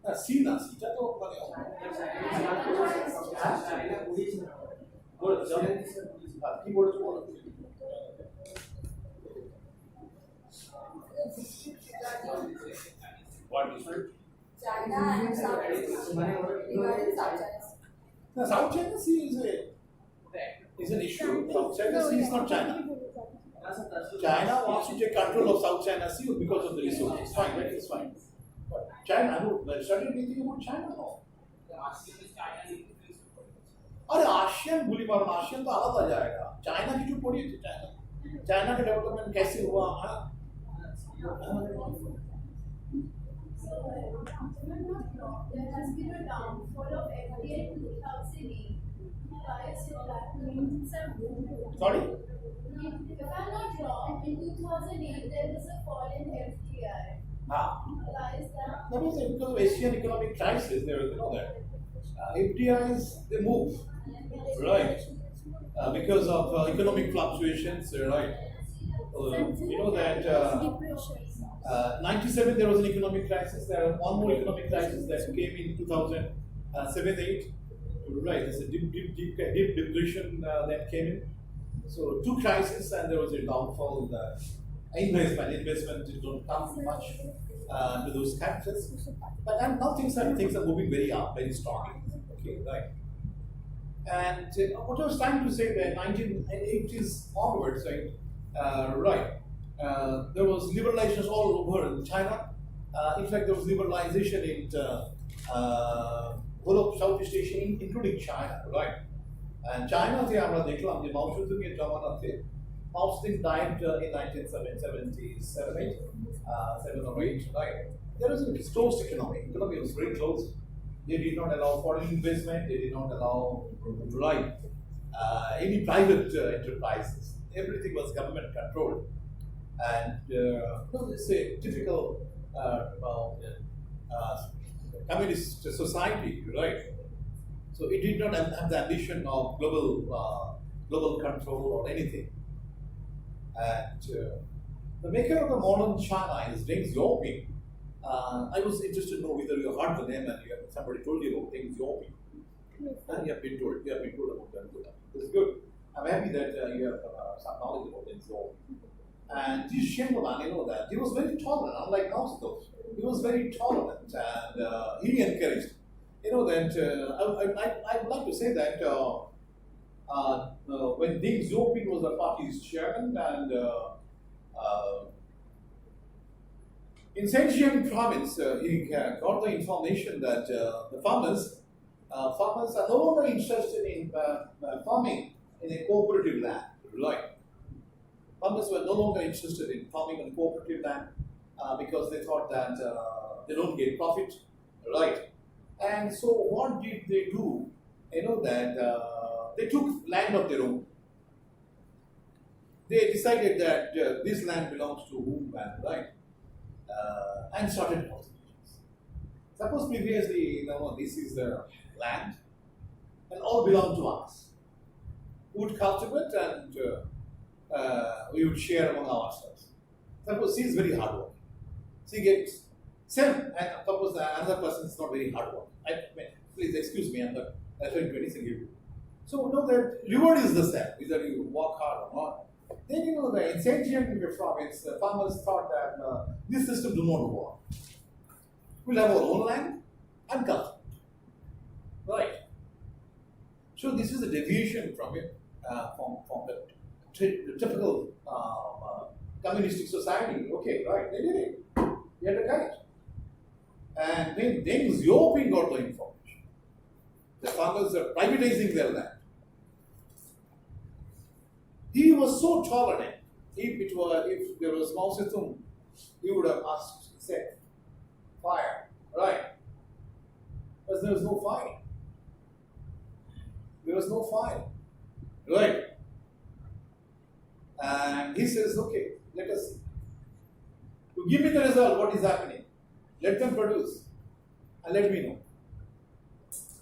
না সি না, সিটা তো মানে কি বলেছো বলো? What different? China and South No, South China Sea is an issue. South China Sea is not China. China wants to take control of South China Sea because of the resources. Fine, that is fine. But China, who studied anything about China? No. अरे Asian भूली मारो, Asian तो अलग आ जाएगा। China की जो पड़ी थी, चाइना का डेवलपमेंट कैसे हुआ? हाँ, there has been a downfall of FDI in 2008. sorry? If I'm not wrong, in 2008 there was a fall in FDI. Ah. Why is that? That was because of Asian economic crisis. There, you know that FDIs they move, right? Because of economic fluctuations, right? You know that 97 there was an economic crisis. There was one more economic crisis that came in 2007-8. Right, there's a deep depression that came in. So two crises and there was a downfall in the investment don't come much to those countries. But now things are moving very up, very strongly. Okay, right. And what I was trying to say that 1980s onwards, right? There was liberalizations all over in China. In fact, there was liberalization in whole of Southeast Asia, including China, right? And China, আমরা দেখলাম যে মাও সেতুংয়ের জমানাতে Mao Zedong died in 1977, 7 or 8, right? There was a closed economy. Economy was very closed. They did not allow foreign investment. They did not allow any private enterprises. Everything was government controlled. And it's a typical communist society, right? So it did not have the ambition of global control or anything. And the maker of the modern China is Deng Xiaoping. I was interested to know whether you heard the name and somebody told you about Deng Xiaoping. And you have been told about that. It's good. I'm happy that you have some knowledge about Deng Xiaoping. And this gentleman, that he was very tolerant, unlike now, though. He was very tolerant, and he encouraged. That I would like to say that when Deng Xiaoping was the party's chairman, and in Zhejiang province, he got the information that the farmers are no longer interested in farming in a cooperative land, right? Farmers were no longer interested in farming on cooperative land because they thought that they don't get profit, right? And so what did they do? That they took land of their own. They decided that this land belongs to whom and right, and started cultivations. Suppose previously, this is the land, and all belonged to us. We would cultivate and we would share among ourselves. Suppose he is very hard working. She gets same, and suppose another person is not very hard working. Please excuse me, I'm not referring to anything you do. So that reward is the same, whether you work hard or not. Then that in Zhejiang province, farmers thought that this system do not work. We'll have our own land and cultivate. Right. So this is a deviation from it, from the typical communistic society. Okay, right? They did it. They had a guide. And then Deng Xiaoping got the information. The farmers are privatizing their land. He was so tolerant. If there was Mao Zedong, he would have asked, said, fire, right? But there was no fire. There was no fire, right? And he says, okay, let us see. To give me the result, what is happening? Let them produce and let me know.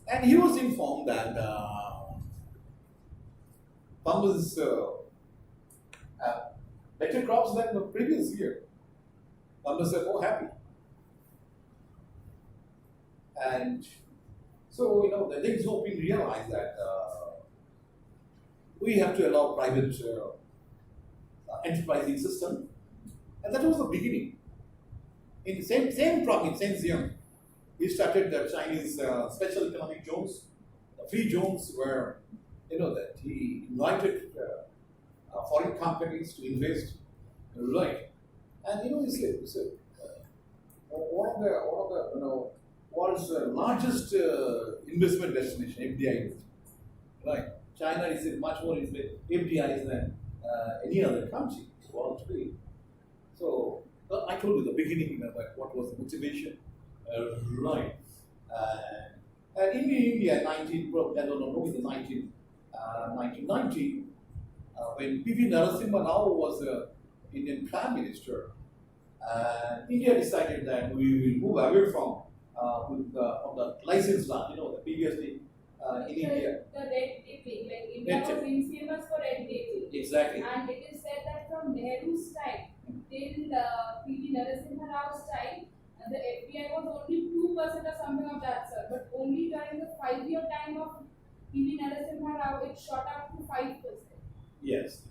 And he was informed that farmers have better crops than the previous year. Farmers are more happy. And so, the Deng Xiaoping realized that we have to allow private enterprising system. And that was the beginning. In the same province, Shenzhen, he started the Chinese special economic zones, the free zones where, that he invited foreign companies to invest, right? And he said, one of the world's largest investment destination, FDI, right? China is much more FDIs than any other country in the world today. So I told you the beginning, that what was the motivation, right? And in India, 1990, when P.V. Narasimha Rao was the Indian Prime Minister, India decided that we will move away from the licensed land. Previously in India. The red taping, like India was infamous for red taping. Exactly. And it is said that from Nehru's time till P.V. Narasimha Rao's time, the FDI was only 2% or something of that sort. But only during the 5-year time of P.V. Narasimha Rao, it shot up to 5%. Yes.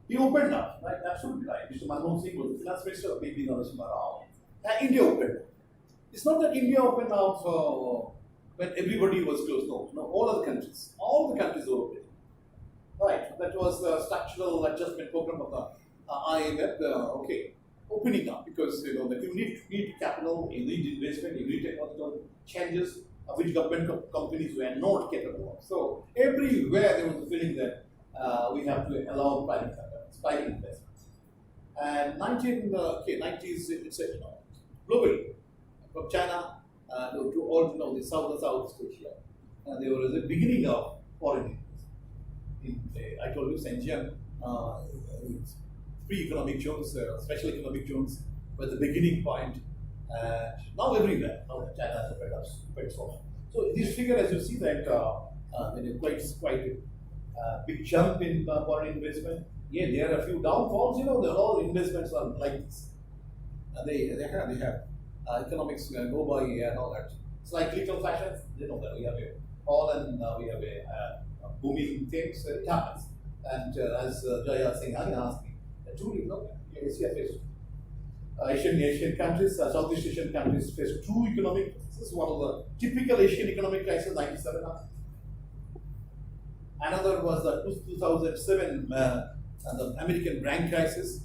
He opened up, right? Absolutely right. Mr. Manmohan Singh was the finance minister of P.V. Narasimha Rao. And India opened up. It's not that India opened up when everybody was closed. No, all the countries were open. Right, that was the structural adjustment program of the IMF. Opening up because that you need capital, you need investment, you need technological changes which government companies were not capable of. So everywhere there was a feeling that we have to allow private investments. And 1990s, it's globally from China to all the Southeast Asia, and there was the beginning of foreign investment. I told you Shenzhen, free economic zones, special economic zones were the beginning point. Now everywhere, now China has spread out. So this figure, as you see that, quite a big jump in foreign investment. Yeah, there are a few downfalls. All investments are like this. They have economics go by and all that. Cyclical fashion, they know that we have we have a booming things, it happens. And as Jaya Singhani asked me, two, Asia faced Asian countries, Southeast Asian countries faced two economic. This is one of the typical Asian economic crisis, 97. Another was the 2007 the American bank crisis,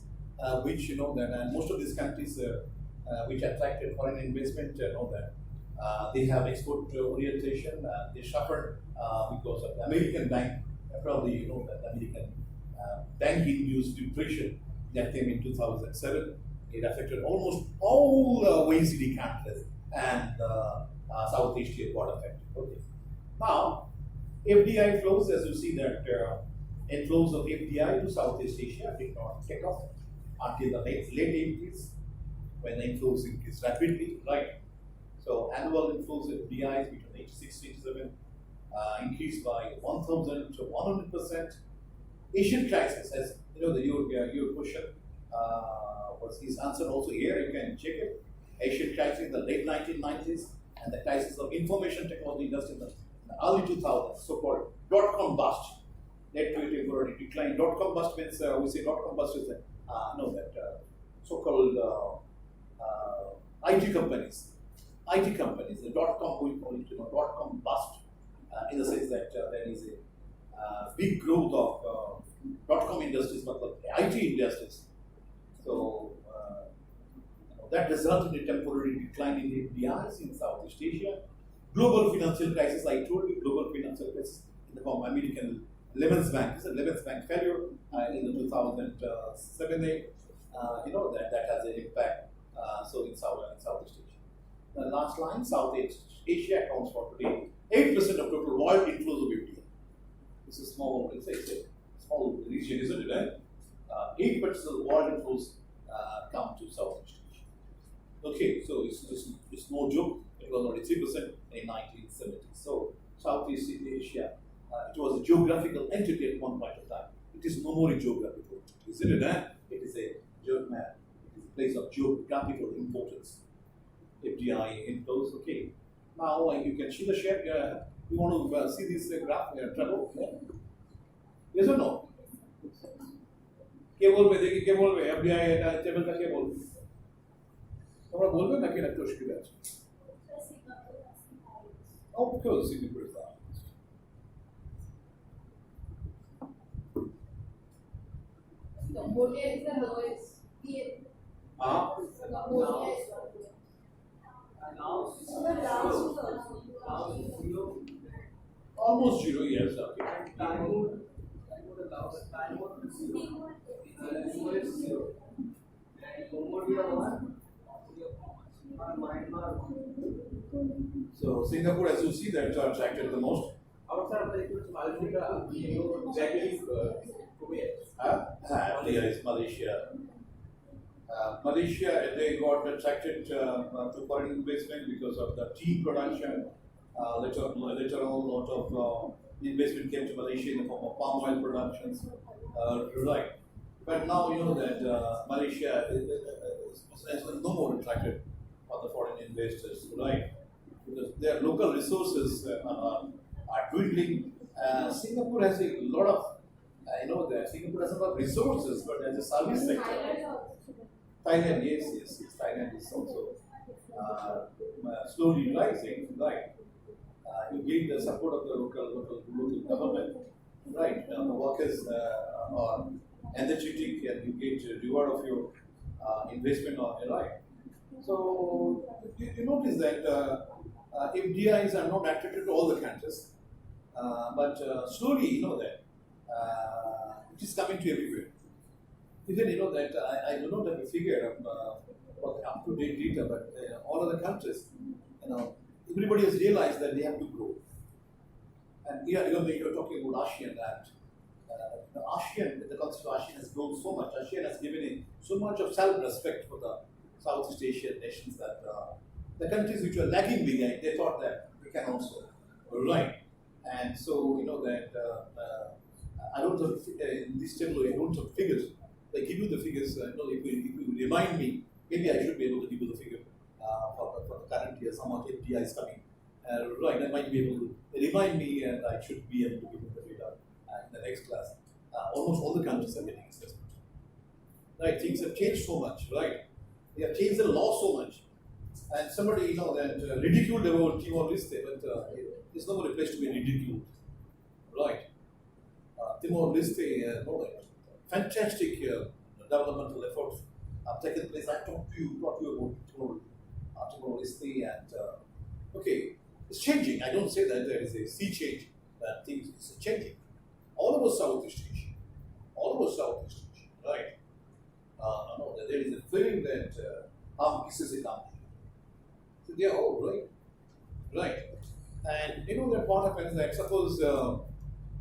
which that and most of these countries which attracted foreign investment know that they have export orientation. They suffered because of the American bank, probably that the American bank-induced depression that came in 2007. It affected almost all OECD countries, and South Asia got affected. Okay. Now, FDI flows, as you see that inflows of FDI to Southeast Asia did not take off until the late 80s, when the inflows increased rapidly, right? So annual inflows of FDIs between 86 and 87 increased by 1,000 to 100%. Asian crisis, as your question was his answer also here. You can check it. Asian crisis in the late 1990s and the crisis of information technology industry in the early 2000s, so-called dot-com bust, led to a temporary decline. Dot-com bust means we say dot-com bust is so-called IT companies. IT companies, the dot-com, we call it dot-com bust, in the sense that there is a big growth of dot-com industries, but the IT industries. So that resulted in a temporary decline in the FDIs in Southeast Asia. Global financial crisis, I told you, global financial crisis in the form of American Lehman's Bank. It's a Lehman's Bank failure in the 2007-8. That has an impact. So in Southeast Asia. The last line, Southeast Asia accounts for today 8% of total world inflows of FDI. It's a small, it's a small region, isn't it? 8% of the world inflows come to Southeast Asia. Okay, so it's no joke. It was only 3% in 1970s. So Southeast Asia, it was a geographical entity at one point of time. It is no more a geographical entity, isn't it? It is a place of geographical importance. FDI inflows. Okay. Now you can see the shape. You want to see this graph? Trouble? Yes or no? क्या बोलबे देखिए क्या बोलबे FDI table का क्या बोलबे তোমরা বলবে নাকি এটা মুশকিল আছে Of course Singapore is the highest. Cambodia is the lowest. Cambodia is the Almost zero, yes. Okay. So Singapore, as you see, that attracted the most. Yes, Malaysia. Malaysia, they got attracted to foreign investment because of the tea production. Later on, a lot of investment came to Malaysia in the form of palm oil productions. Right. But now you know that Malaysia is no more attracted for the foreign investors, right? Because their local resources are dwindling. Singapore has a lot of, that Singapore has a lot of resources, but as a service sector. Thailand, yes. Thailand is also slowly rising, right? You get the support of the local government, right? The workers are energetic, and you get a reward of your investment on your right. So you notice that FDIs are not attracted to all the countries, but slowly, that it is coming to everywhere. Even that I do not have a figure of up-to-date data, but all other countries, everybody has realized that they have to grow. And here, you're talking about ASEAN, that the concept of ASEAN has grown so much. ASEAN has given so much of self-respect for the Southeast Asian nations that the countries which were lagging behind, they thought that they can also rise. And so, that I don't have, in this table, I don't have figures. I give you the figures, if you remind me, maybe I should be able to give you the figure for the current year, how much FDI is coming. Right, I might be able to remind me, and I should be able to give you the data in the next class. Almost all the countries are getting assessment. Right? Things have changed so much, right? They have changed the law so much. And somebody, that ridiculed about Timor-Leste, but there's no place to be ridiculed, right? Timor-Leste, fantastic developmental efforts have taken place. I talked to you about Timor-Leste, and okay, it's changing. I don't say that there is a sea change, that things is changing. All over Southeast Asia, right? There is a feeling that this is a country. So they are all right? And that what happens that suppose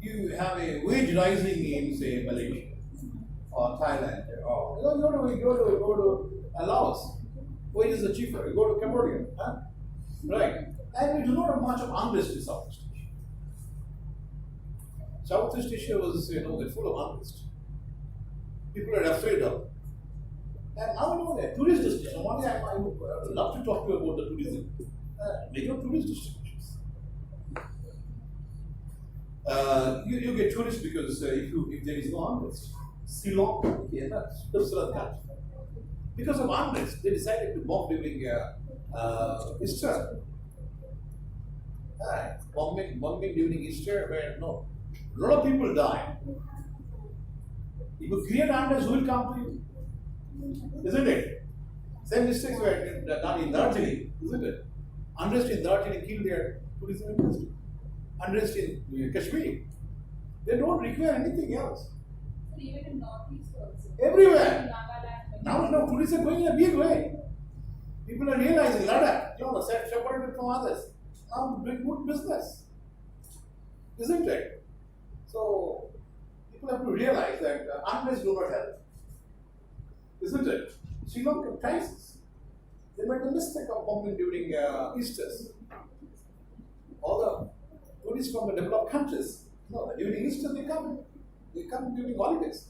you have a wage rising in say Malaysia or Thailand or you go to Laos, wages are cheaper. You go to Cambodia, right? And we do not have much of unrest in Southeast Asia. Southeast Asia was full of unrest. People are afraid of. And now that tourist destination. One day I would love to talk to you about the tourism. Major tourist destinations. You get tourists because if there is no unrest, Ceylon, because of unrest, they decided to bomb during Easter. Bombing during Easter, where a lot of people die. If you create unrest, who will come to you? Isn't it? Same mistakes were done in Darjeeling, isn't it? Unrest in Darjeeling killed their tourism industry. Unrest in Kashmir. They don't require anything else. So even in Northeast also. Everywhere. Nagaland. Now tourists are going in a big way. People are realizing Ladakh, separated from others. Now doing good business. Isn't it? So people have to realize that unrest do not help. Isn't it? Sri Lankan crisis. They made the mistake of bombing during Easters. All the tourists from the developed countries, during Easter they come during holidays.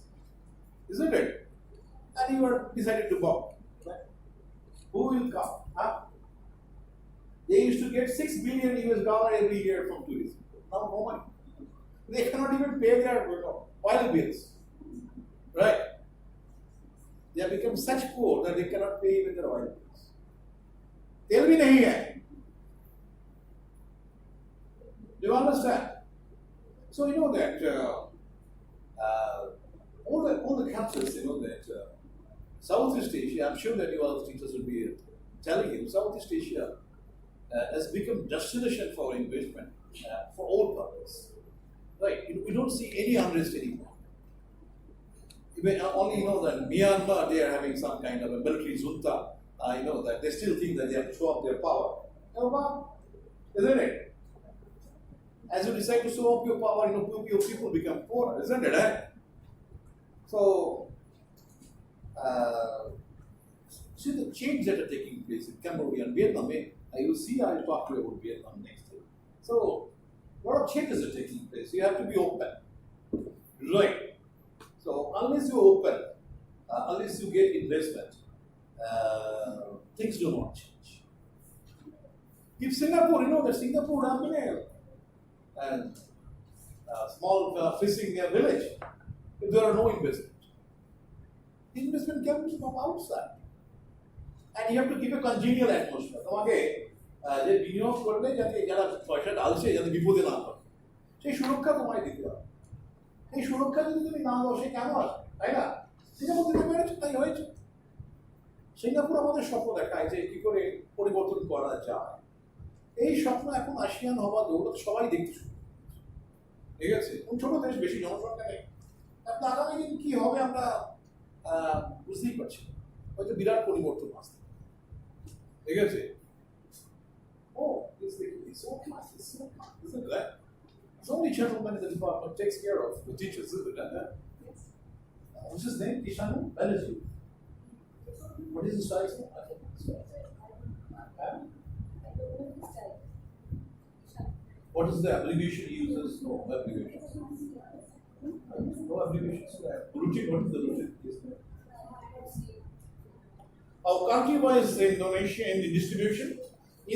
Isn't it? And you are decided to bomb. Right? Who will come? They used to get $6 billion US every year from tourism. Now no money. They cannot even pay their oil bills. Right? They have become such poor that they cannot pay even their oil bills. तेल भी नहीं है. Do you understand? So you know that all the countries, that Southeast Asia, I'm sure that you all teachers will be telling you, Southeast Asia has become destination for investment for all purposes. Right? We don't see any unrest anymore. Only that Myanmar, they are having some kind of a military junta. That they still think that they have to show up their power. Isn't it? As you decide to show up your power, your people become poorer, isn't it? So, see the change that are taking place in Cambodia and Vietnam. I will see, I will talk to you about Vietnam next time. So, a lot of changes are taking place. You have to be open. Right. So, unless you're open, unless you get investment, things do not change. If Singapore, that Singapore have and small fishing village, if there are no investment, the investment comes from outside. And you have to give a congenial atmosphere. যে বিনিয়োগ করলে যাতে যারা পয়সা ঢালছে যাতে বিপদে না পড়ে সেই সুরক্ষা তোমায় দিতে হবে। এই সুরক্ষা যদি তুমি না দাও সে কেন আসবে, তাই না? সিঙ্গাপুর দিতে পেরেছে, তাই হয়েছে। সিঙ্গাপুর আমাদের স্বপ্ন দেখায় যে কি করে পরিবর্তন করা যায়। এই স্বপ্ন এখন আসিয়ান হওয়া দৌলত সবাই দেখতে শুরু, ঠিক আছে? ছোট দেশ, বেশি জনসংখ্যা নেই। আপনার আগামী দিন কি হবে আমরা বুঝতেই পারছি, হয়তো বিরাট পরিবর্তন আসবে, ঠিক আছে? Oh, this is so class, isn't it? It's only gentleman in the department takes care of the teachers, isn't it? Yes. What's his name? Ishanu? Banerjee. What is his size? What is the abbreviation he uses? No abbreviations. No abbreviations. Routine, what is the routine? Our country-wise Indonesia in the distribution,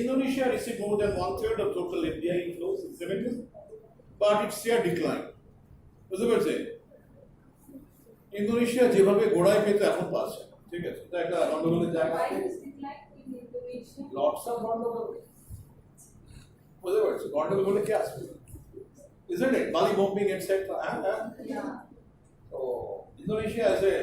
Indonesia received more than 1/3 of total FDI inflows in 70s, but its share declined. What's the word say? Indonesia যেভাবে গোড়ায় পেতে এখন পাচ্ছে না। ঠিক আছে, এটা একটা গন্ডগোলের জায়গা। Why is decline in Indonesia? Lots of গন্ডগোল বুঝতে পারছো, গন্ডগোল বলে কি আসবে, isn't it? Bali bombing etc. Yeah. So Indonesia is a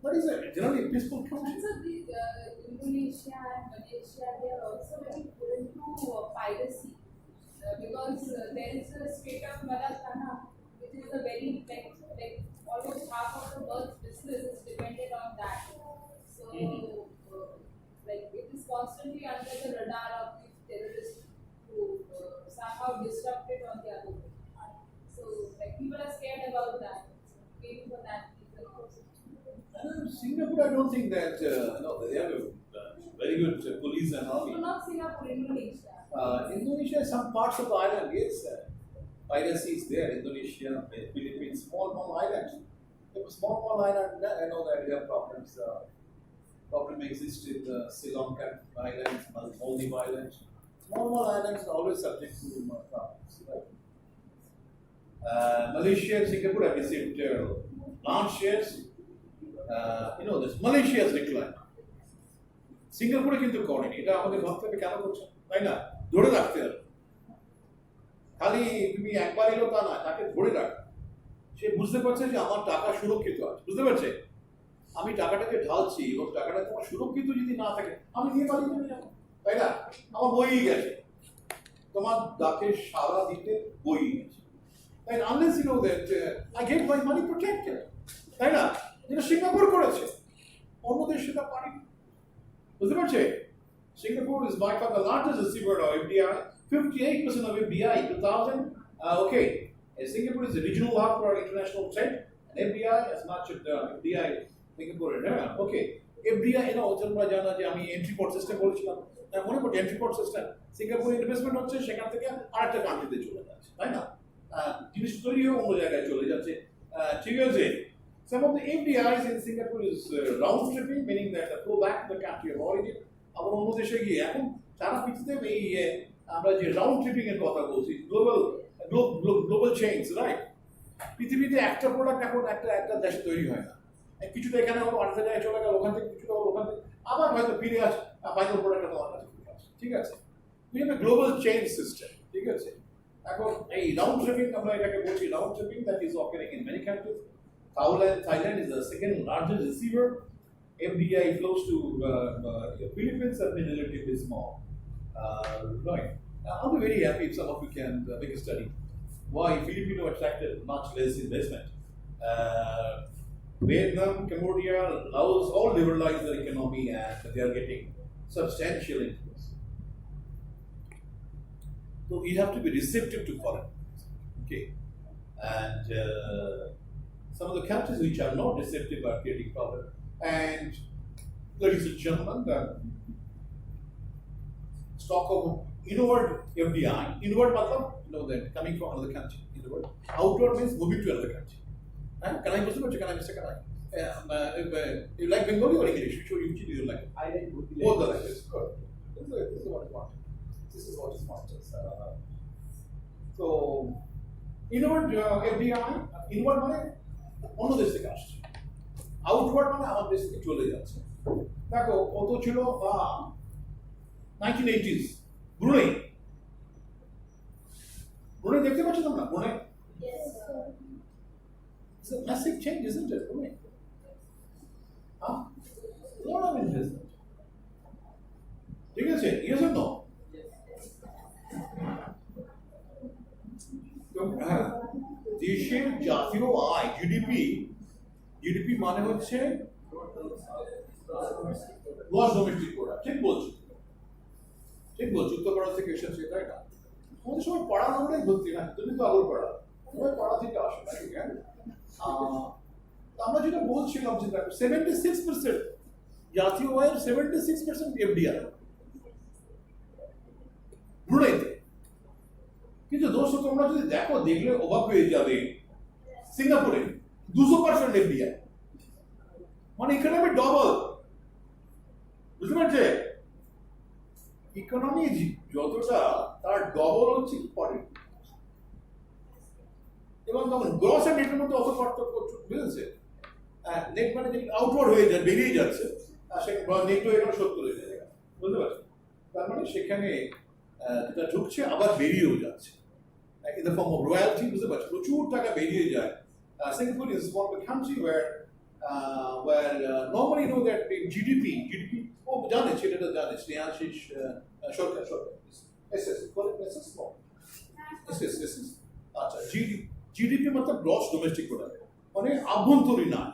what is it? Generally a peaceful country. And so the Indonesia and Malaysia, they are also very prone to piracy because there is a Strait of Malacca, which is a very like almost half of the world's business is dependent on that. So like it is constantly under the radar of these terrorists to somehow disrupt it on the other way. So like people are scared about that. Maybe for that reason also. Singapore, I don't think that no, they have a very good police and So army. not Singapore, Indonesia. Indonesia, some parts of the island, yes, piracy is there. Indonesia, Philippines, small islands. If a small island, I know that there are problems. Problem exists in the Sri Lankan islands, Maldives islands. Small islands are always subject to problems. Right? Malaysia and Singapore have received large shares. This Malaysia has declined. সিঙ্গাপুরে কিন্তু করেনি, এটা আমাদের ভাবতে হবে কেন করছে, তাই না? ধরে রাখতে হবে, খালি তুমি একবার এলো তা না, তাকে ধরে রাখ। সে বুঝতে পারছে যে আমার টাকা সুরক্ষিত আছে, বুঝতে পারছে? আমি টাকাটাকে ঢালছি এবং টাকাটা তোমার সুরক্ষিত যদি না থাকে আমি নিয়ে পালিয়ে চলে যাবো, তাই না? আমার বইই গেছে, তোমার ডাকে সারা দিতে বই গেছে। And unless you know that I get my money protected, তাই না? যেটা সিঙ্গাপুর করেছে, অন্য দেশ সেটা পারেনি, বুঝতে পারছে? Singapore is by far the largest receiver of FDI, 58% of FDI in 2000. Okay, Singapore is a regional hub for international trade, and FDI as much of the FDI Singapore. Okay, FDI, তোমরা জানো যে আমি entry port system বলেছিলাম, মনে করো entry port system, Singapore investment হচ্ছে, সেখান থেকে আরেকটা কান্ট্রিতে চলে যাচ্ছে, তাই না? জিনিস তৈরি হয়ে অন্য জায়গায় চলে যাচ্ছে, ঠিক আছে? Some of the FDIs in Singapore is round tripping, meaning that they go back to the country of origin. আবার অন্য দেশে গিয়ে এখন সারা পৃথিবীতে এই আমরা যে রাউন্ড ট্রিপিং এর কথা বলছি, গ্লোবাল চেইনস, রাইট? পৃথিবীতে একটা প্রোডাক্ট এখন একটা দেশে তৈরি হয় না, কিছুটা এখানে হলো, আরেকটা জায়গায় চলে গেল, ওখান থেকে কিছুটা হলো, ওখান থেকে আবার হয়তো ফিরে আসে, ফাইনাল প্রোডাক্টটা তোমার কাছে ফিরে আসে, ঠিক আছে? We have a global chain system, ঠিক আছে? এখন এই রাউন্ড ট্রিপিং আমরা এটাকে বলছি, round tripping that is occurring in many countries. Thailand is the second largest receiver. FDI flows to Philippines have been relatively small. Right. I'll be very happy if some of you can make a study why Filipino attracted much less investment. Vietnam, Cambodia, Laos all liberalized their economy and they are getting substantial influence. So you have to be receptive to foreign. Okay. And some of the countries which are not receptive are creating problems. And ladies and gentlemen, the stock of inward FDI, inward matlab, that coming from another country, inward. Outward means moving to another country. And can I listen? Can I miss? Can I? If you like Bengali or English, sure you choose. You like. I like Both the languages. Good. This is what is wanted. This is what is wanted. So inward FDI, inward money. অন্য দেশ থেকে আসছে, outward মানে আমার দেশ থেকে চলে যাচ্ছে। দেখো কত ছিল 1980s ব্রুনেই দেখতে পাচ্ছ তোমরা? Brunei it's a massive change, isn't it? Brunei, lot of investment, ঠিক আছে? Yes or no? দেশের জাতীয় আয়, জিডিপি মানে হচ্ছে গ্রস ডোমেস্টিক প্রোডাক্ট, ঠিক বলছি? উত্তরপাড়া থেকে এসেছে, তাই না? আমাদের সময় পড়া নামটাই ধরছি না, তুমি তো আলোর পড়া, সবাই পড়া থেকে আসে না, ঠিক আছে? আমরা যেটা বলছিলাম যে 76% জাতীয় আয়ের 76% এফডিআই ব্রুনেইতে। কিন্তু দোস্ত তোমরা যদি দেখলে অবাক হয়ে যাবে, সিঙ্গাপুরে 200% এফডিআই, মানে ইকোনমি ডবল, বুঝতে পারছে? ইকোনমি যতটা তার ডবল হচ্ছে ফরেন, এবং তখন গ্রস এন্ড নেটের মধ্যে অত পার্থক্য, বুঝেছে? নেট মানে আউটওয়ার্ড হয়ে যায়, বেরিয়ে যাচ্ছে, আর সেখানে নেট হয়ে গেল 70 হয়ে যায়, বুঝতে পারছেন? তার মানে সেখানে যেটা ঢুকছে আবার বেরিয়েও যাচ্ছে, in the form of royalty, বুঝতে পারছেন? প্রচুর টাকা বেরিয়ে যায়। Singapore is one of the country where normally know that GDP ও জানে, ছেলেটা জানে, স্নেহাশিস সরকার SS আচ্ছা, জিডিপি मतलब গ্রস ডোমেস্টিক প্রোডাক্ট, মানে আভ্যন্তরীণ আয়,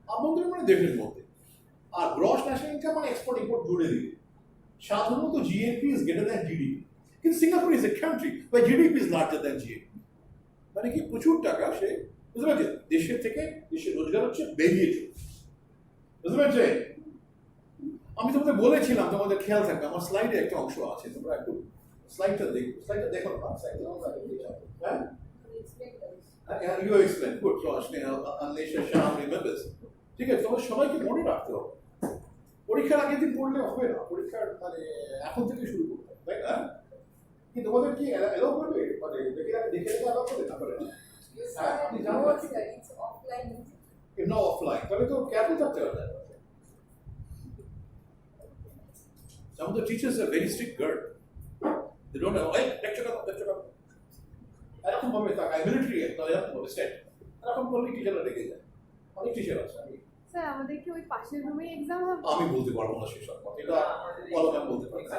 আভ্যন্তরীণ মানে দেশের মধ্যে, আর গ্রস ন্যাশনাল ইনকাম মানে এক্সপোর্ট ইম্পোর্ট জুড়ে দিয়ে। সাধারণত GNP is greater than GDP, কিন্তু Singapore is a country where GDP is larger than GNP, মানে কি প্রচুর টাকা সে, বুঝতে পারছেন, দেশের থেকে দেশের রোজগার হচ্ছে বেরিয়ে চলছে, বুঝতে পারছেন? আমি তোমাদের বলেছিলাম, তোমাদের খেয়াল থাকবে, আমার স্লাইডে একটা অংশ আছে, তোমরা একটু স্লাইডটা দেখো না, হ্যাঁ? You explain, good, Anisha Shah remembers. ঠিক আছে, তোমার সবাইকে মনে রাখতে হবে, পরীক্ষার আগের দিন পড়লে হবে না, পরীক্ষার মানে এখন থেকে শুরু করতে হবে, তাই না? কি তোমাদের কি এলাও করবে, মানে দেখে এলাও করবে না করে? হ্যাঁ, আপনি জানো না কি? It's offline. No offline, তাহলে তো কেয়ারফুল থাকতে হবে। Some of the teachers are very strict girl. They don't know, hey, lecture up. এরকম ভাবে তাকায়, মিলিটারি এরকম ভাবে সেট, এরকম করলে টিচাররা রেগে যায়, অনেক টিচার আছে। স্যার আমাদের কি ওই পাশের রুমে এক্সাম হবে? আমি বলতে পারবো না সেসব কথা, এটা কলকাতা বলতে পারবো না।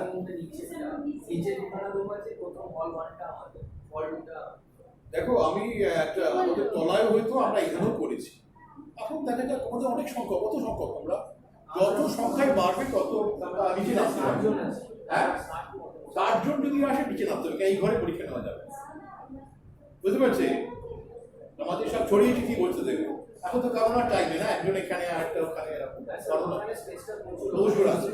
দেখো, আমি একটা আমাদের তলায় হয়তো আমরা এখানেও করেছি, এখন দেখা যায় তোমাদের অনেক সংখ্যক, কত সংখ্যক তোমরা, যত সংখ্যায় বাড়বে তত নিচে নামতে হবে। হ্যাঁ, 60 জন যদি আসে নিচে নামতে হবে, এই ঘরে পরীক্ষা নেওয়া যাবে, বুঝতে পারছি? আমাদের সব ছড়িয়েছি, কি বলছে দেখো, এখন তো করোনার টাইমে না, একজন এখানে আরেকটা ওখানে, এরকম প্রচুর আছে,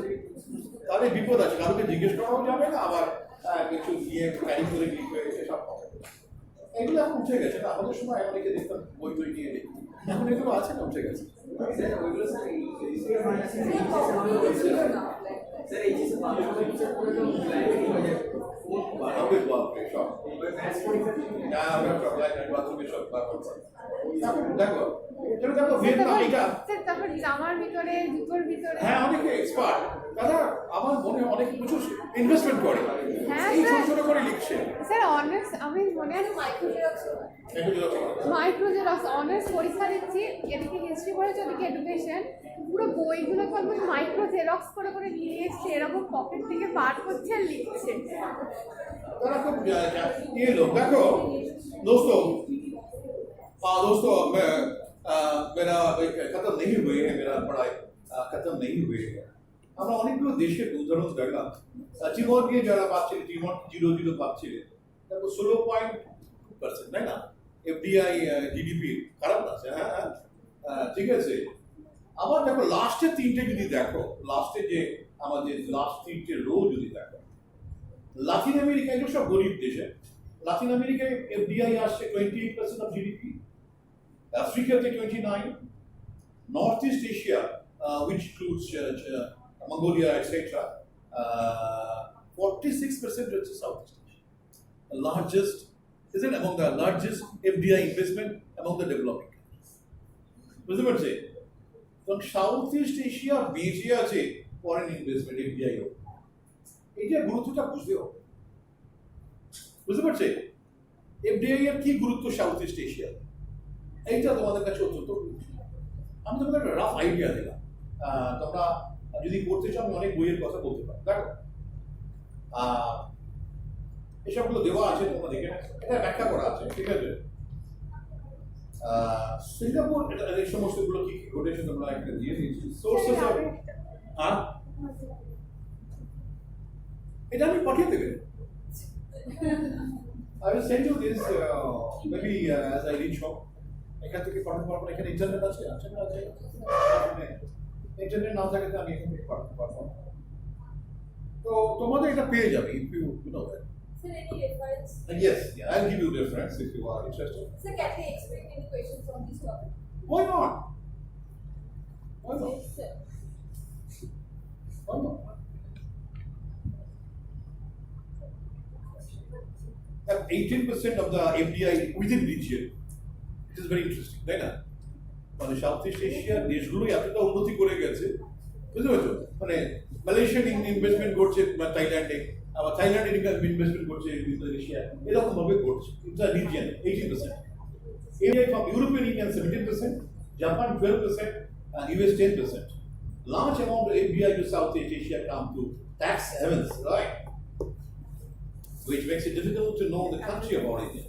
তাহলে বিপদ আছে, কারোকে জিজ্ঞেস করাও যাবে না, আবার কিছু নিয়ে ক্যারি করে লিক হয়ে গেছে, সব হবে। এগুলো এখন উঠে গেছে না, আমাদের সময় অনেকে দেখতাম বই বই নিয়ে লিখি, এখন এগুলো আছে না, উঠে গেছে। বানাবে বাপরে সব, না আমরা সব বাথরুমে সব দেখো, এটা দেখো ভিয়েতনাম, এটা স্যার তারপর জামার ভিতরে, জুতোর ভিতরে, হ্যাঁ অনেকে এক্সপার্ট দাদা, আমার মনে হয় অনেক প্রচুর ইনভেস্টমেন্ট করে, হ্যাঁ এই ছোট স্যার। ছোট করে লিখছে। স্যার অনার্স, আমি মনে আছে Micro xerox. Micro xerox honours পরীক্ষা দিচ্ছি, এদিকে হিস্ট্রি পড়েছে, ওদিকে এডুকেশন, পুরো বইগুলো কমপ্লিট মাইক্রো জেরক্স করে নিয়ে এসছে, এরকম পকেট থেকে বার করছে আর লিখছে। तारा खूब ये लोग देखो दोस्तों, मेरा खत्म नहीं हुए है, मेरा पढ़ाई खत्म नहीं हुए है। আমরা অনেকগুলো দেশের উদাহরণ দেখলাম, চিমনকে যারা পাচ্ছিল, চিমন 0.0 পাচ্ছিলেন, তারপর 16.2%, তাই না? এফডিআই জিডিপি খারাপ না, হ্যাঁ ঠিক আছে। আবার দেখো লাস্টের তিনটে যদি দেখো, লাস্টে যে আমাদের লাস্ট তিনটে রো যদি দেখো, লাতিন আমেরিকা, এগুলো সব গরিব দেশে, লাতিন আমেরিকায় এফডিআই আসছে 28% অফ জিডিপি, আফ্রিকাতে 29, north east Asia which includes Mongolia, etc. 46% হচ্ছে south east Asia, the largest, is it among the largest FDI investment among the developing countries, বুঝতে পারছি? কারণ সাউথ ইস্ট এশিয়া বেঁচে আছে ফরেন ইনভেস্টমেন্ট, এফডিআই হোক, এইটা গুরুত্বটা বুঝতে হবে, বুঝতে পারছি? এফডিআই এর কি গুরুত্ব সাউথ ইস্ট এশিয়া, এইটা তোমাদের কাছে অত্যন্ত গুরুত্বপূর্ণ। আমি তোমাদের একটা রাফ আইডিয়া দিলাম, তোমরা যদি পড়তে চাও আমি অনেক বইয়ের কথা বলতে পারি, দেখো এসবগুলো দেওয়া আছে, তোমরা দেখে এটা ব্যাখ্যা করা আছে, ঠিক আছে? সিঙ্গাপুর এই সমস্তগুলো কি কি ঘটেছে তোমরা একটা দিয়ে দিয়েছি, সোর্সেস অফ, হ্যাঁ এটা আমি পাঠিয়ে দেবেন। I will send you this maybe as I reach home. এখান থেকে পাঠাতে পারবো, এখানে ইন্টারনেট আছে, আছে না? আছে, ইন্টারনেট না থাকলে আমি এখান থেকে পাঠাতে পারবো, তো তোমাদের এটা পেয়ে যাবে, if you know that. Sir, any reference? Yes, yeah, I'll give you reference if you are interested. Sir, can we expect any questions from this topic? Why not? Why not? Yes, sir. Why not? That 18% of the FDI within region, it is very interesting, right? মানে south east এশিয়ার দেশগুলোই এতটা উন্নতি করে গেছে, বুঝতে পারছো? মানে Malaysian investment করছে থাইল্যান্ডে, আবার থাইল্যান্ড ইনভেস্টমেন্ট করছে ইন্দোনেশিয়া, এরকম ভাবে করছে। It's a region 80%, India from European Union 17%, Japan 12%, and US 10%. Large amount of API to South East Asia come to tax havens, right? Which makes it difficult to know the country of origin.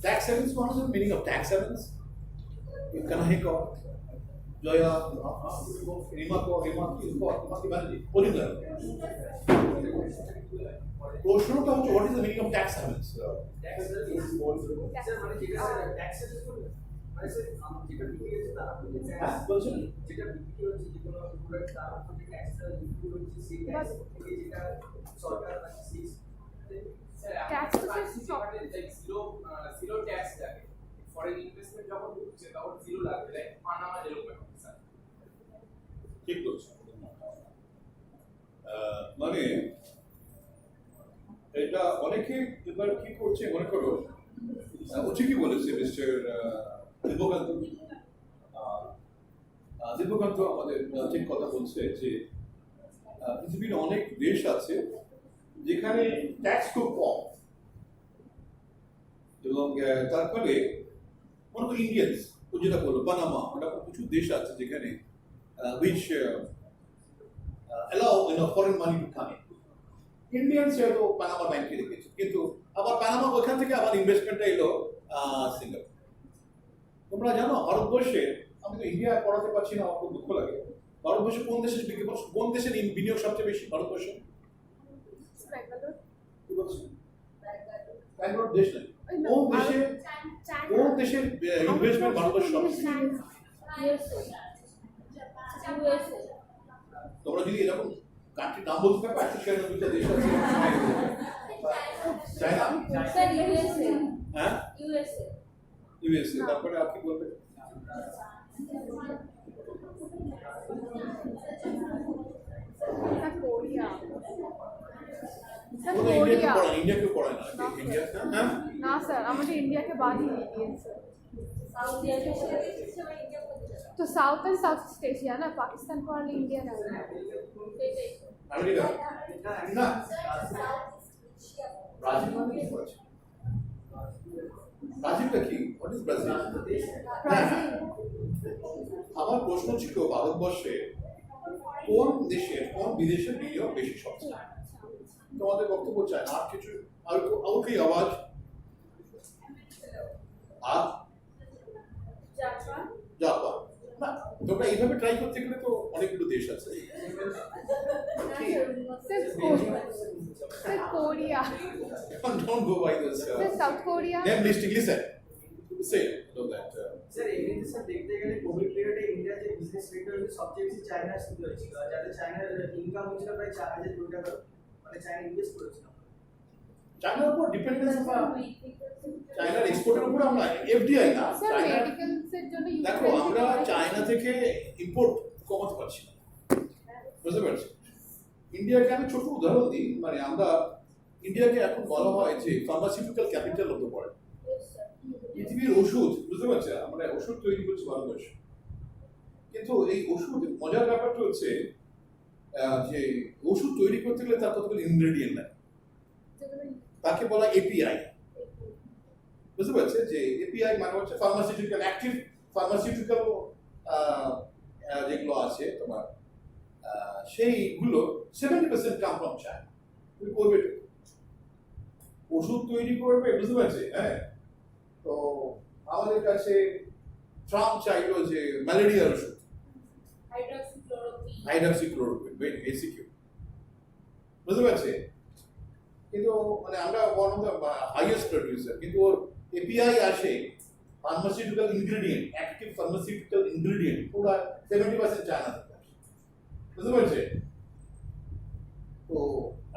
Tax havens, what is the meaning of tax havens? In Kanahiko, Joya, Rimako, প্রশ্নটা হচ্ছে what is the meaning of tax havens? হ্যাঁ, বলছেন? Tax তো zero tax লাগে foreign investment যখন হচ্ছে তখন zero লাগবে লাইক পানামা যেরকম একটা স্যার ঠিক বলছো। মানে এটা অনেকে এবার কি করছে মনে করো, ও ঠিকই বলেছে মিস্টার দীপকান্ত, দীপকান্ত আমাদের ঠিক কথা বলছে যে পৃথিবীর অনেক দেশ আছে যেখানে ট্যাক্স খুব কম, এবং তারপরে মনে করো ইন্ডিয়ান্স ও যেটা বললো পানামা, ওটা কিছু দেশ আছে যেখানে which allow foreign money to come in. Indian হয়তো পানামা ব্যাংকে রেখেছে, কিন্তু আবার পানামা ওখান থেকে আবার ইনভেস্টমেন্টটা এলো সিঙ্গাপুর। তোমরা জানো ভারতবর্ষে, আমি তো ইন্ডিয়া পড়াতে পারছি না, আমার খুব দুঃখ লাগে, ভারতবর্ষে কোন দেশের বিনিয়োগ সবচেয়ে বেশি? ভারতবর্ষে কি বলছো? ব্যাঙ্গালোর দেশ নয়, কোন দেশের ইনভেস্টমেন্ট ভারতবর্ষ সবচেয়ে? তোমরা যদি এরকম কান্ট্রির নাম বলতে পারো, 196টা দেশ আছে। চায়না, হ্যাঁ ইউএসএ, তারপরে আর কি বলবে? কোরিয়া, ইন্ডিয়াকে পড়ায় না, ইন্ডিয়া হ্যাঁ না স্যার, আমাদের ইন্ডিয়াকে বাদই দিয়ে দিয়েছে। তো south and south east Asia না, পাকিস্তান পড়ালে ইন্ডিয়া না, আমেরিকা না, ব্রাজিল মানে কি বলছে? ব্রাজিলটা কি? What is Brazil? আমার প্রশ্ন ছিল ভারতবর্ষে কোন দেশের কোন বিদেশের বিনিয়োগ বেশি সবচেয়ে? তোমাদের বক্তব্য চাই আর কিছু, আর কি আওয়াজ? আর জাপান না, তোমরা এইভাবে ট্রাই করতে গেলে তো অনেকগুলো দেশ আছে। Sir Korea, Don't go by this. Sir south Korea, Name listing, listen. Say so that. Sir এমনিতে স্যার দেখতে গেলে কোভিড পিরিয়ডে ইন্ডিয়া যে বিজনেস সেক্টর সবচেয়ে বেশি চায়নার শুরু হয়েছিল, যাতে চায়নার ইনকাম হয়েছিল প্রায় 4000 কোটি টাকা, মানে চায়না ইনভেস্ট করেছিল। চায়নার উপর ডিপেন্ডেন্স আমরা, চায়নার এক্সপোর্টের উপর আমরা এফডিআই না, স্যার চায়না মেডিকেলসের জন্য দেখো আমরা চায়না থেকে ইম্পোর্ট কমাতে পারছি না, বুঝতে পারছি? ইন্ডিয়াকে আমি ছোট উদাহরণ দিই, মানে আমরা ইন্ডিয়াকে এখন বলা হয় যে pharmaceutical capital of the world. পৃথিবীর ওষুধ, বুঝতে পারছি, আমরা ওষুধ তৈরি করছি ভারতবর্ষে, কিন্তু এই ওষুধ মজার ব্যাপারটা হচ্ছে যে ওষুধ তৈরি করতে গেলে তার কতগুলো ইনগ্রেডিয়েন্ট লাগে, তাকে বলা এপিআই, বুঝতে পারছে? যে এপিআই মানে হচ্ছে ফার্মাসিউটিক্যাল, অ্যাক্টিভ ফার্মাসিউটিক্যাল যেগুলো আছে তোমার, সেইগুলো 70% কাম ফ্রম চায়না। তুমি করবে ওষুধ তৈরি করবে, বুঝতে পারছে? হ্যাঁ, তো আমাদের কাছে ট্রাম্প চাইলো যে ম্যালেরিয়ার ওষুধ, হাইড্রক্সিক্লোরোকুইন, এসিকিউ, বুঝতে পারছে? কিন্তু মানে আমরা one of the highest producer, কিন্তু ওর এপিআই আসে pharmaceutical ingredient, active pharmaceutical ingredient পুরো 70% চায়না থেকে আসে, বুঝতে পারছে? তো